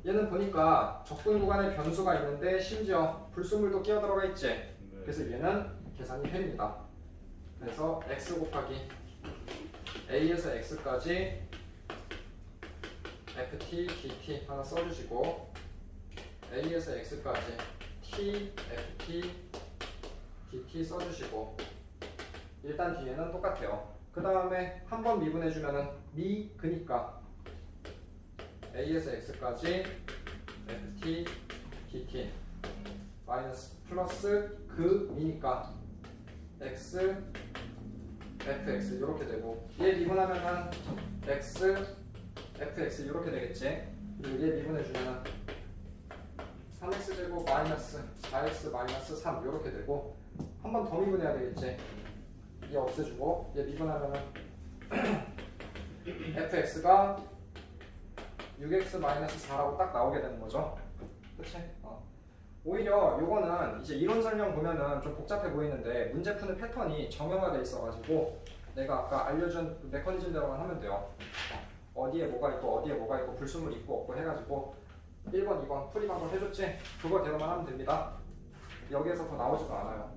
얘는 보니까 적분 구간에 변수가 있는데 심지어 불순물도 끼어 들어가 있지. 그래서 얘는 계산이 됩니다. 그래서 x 곱하기 a에서 x까지 ft, dt 하나 써주시고 a에서 x까지 t, ft, dt 써주시고 일단 뒤에는 똑같아요. 그 다음에 한 번 미분해주면은 그니까 a에서 x까지 ft, dt 마이너스 플러스 미니까 x, fx 이렇게 되고 얘 미분하면은 x, fx 이렇게 되겠지. 그리고 얘 미분해주면은 3x제곱 마이너스 4x 마이너스 3 이렇게 되고 한 번 더 미분해야 되겠지. 얘 없애주고 얘 미분하면은 fx가 6x-4라고 딱 나오게 되는 거죠. 그치? 오히려 요거는 이제 이론 설명 보면은 좀 복잡해 보이는데 문제 푸는 패턴이 정형화돼 있어가지고 내가 아까 알려준 메커니즘대로만 하면 돼요. 어디에 뭐가 있고 어디에 뭐가 있고 불순물 있고 없고 해가지고 1번, 2번 풀이 방법 해줬지? 그거대로만 하면 됩니다. 여기에서 더 나오지도 않아요.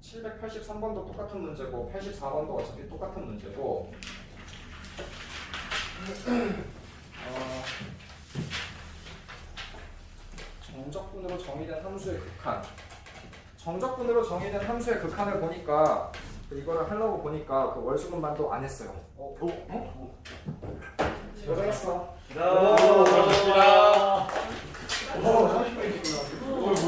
(783번도) 똑같은 문제고 84번도 어차피 똑같은 문제고 정적분으로 정의된 함수의 극한. 정적분으로 정의된 함수의 극한을 보니까 이거를 하려고 보니까 그 월수분반도 안 했어요. 고생했어. 감사합니다.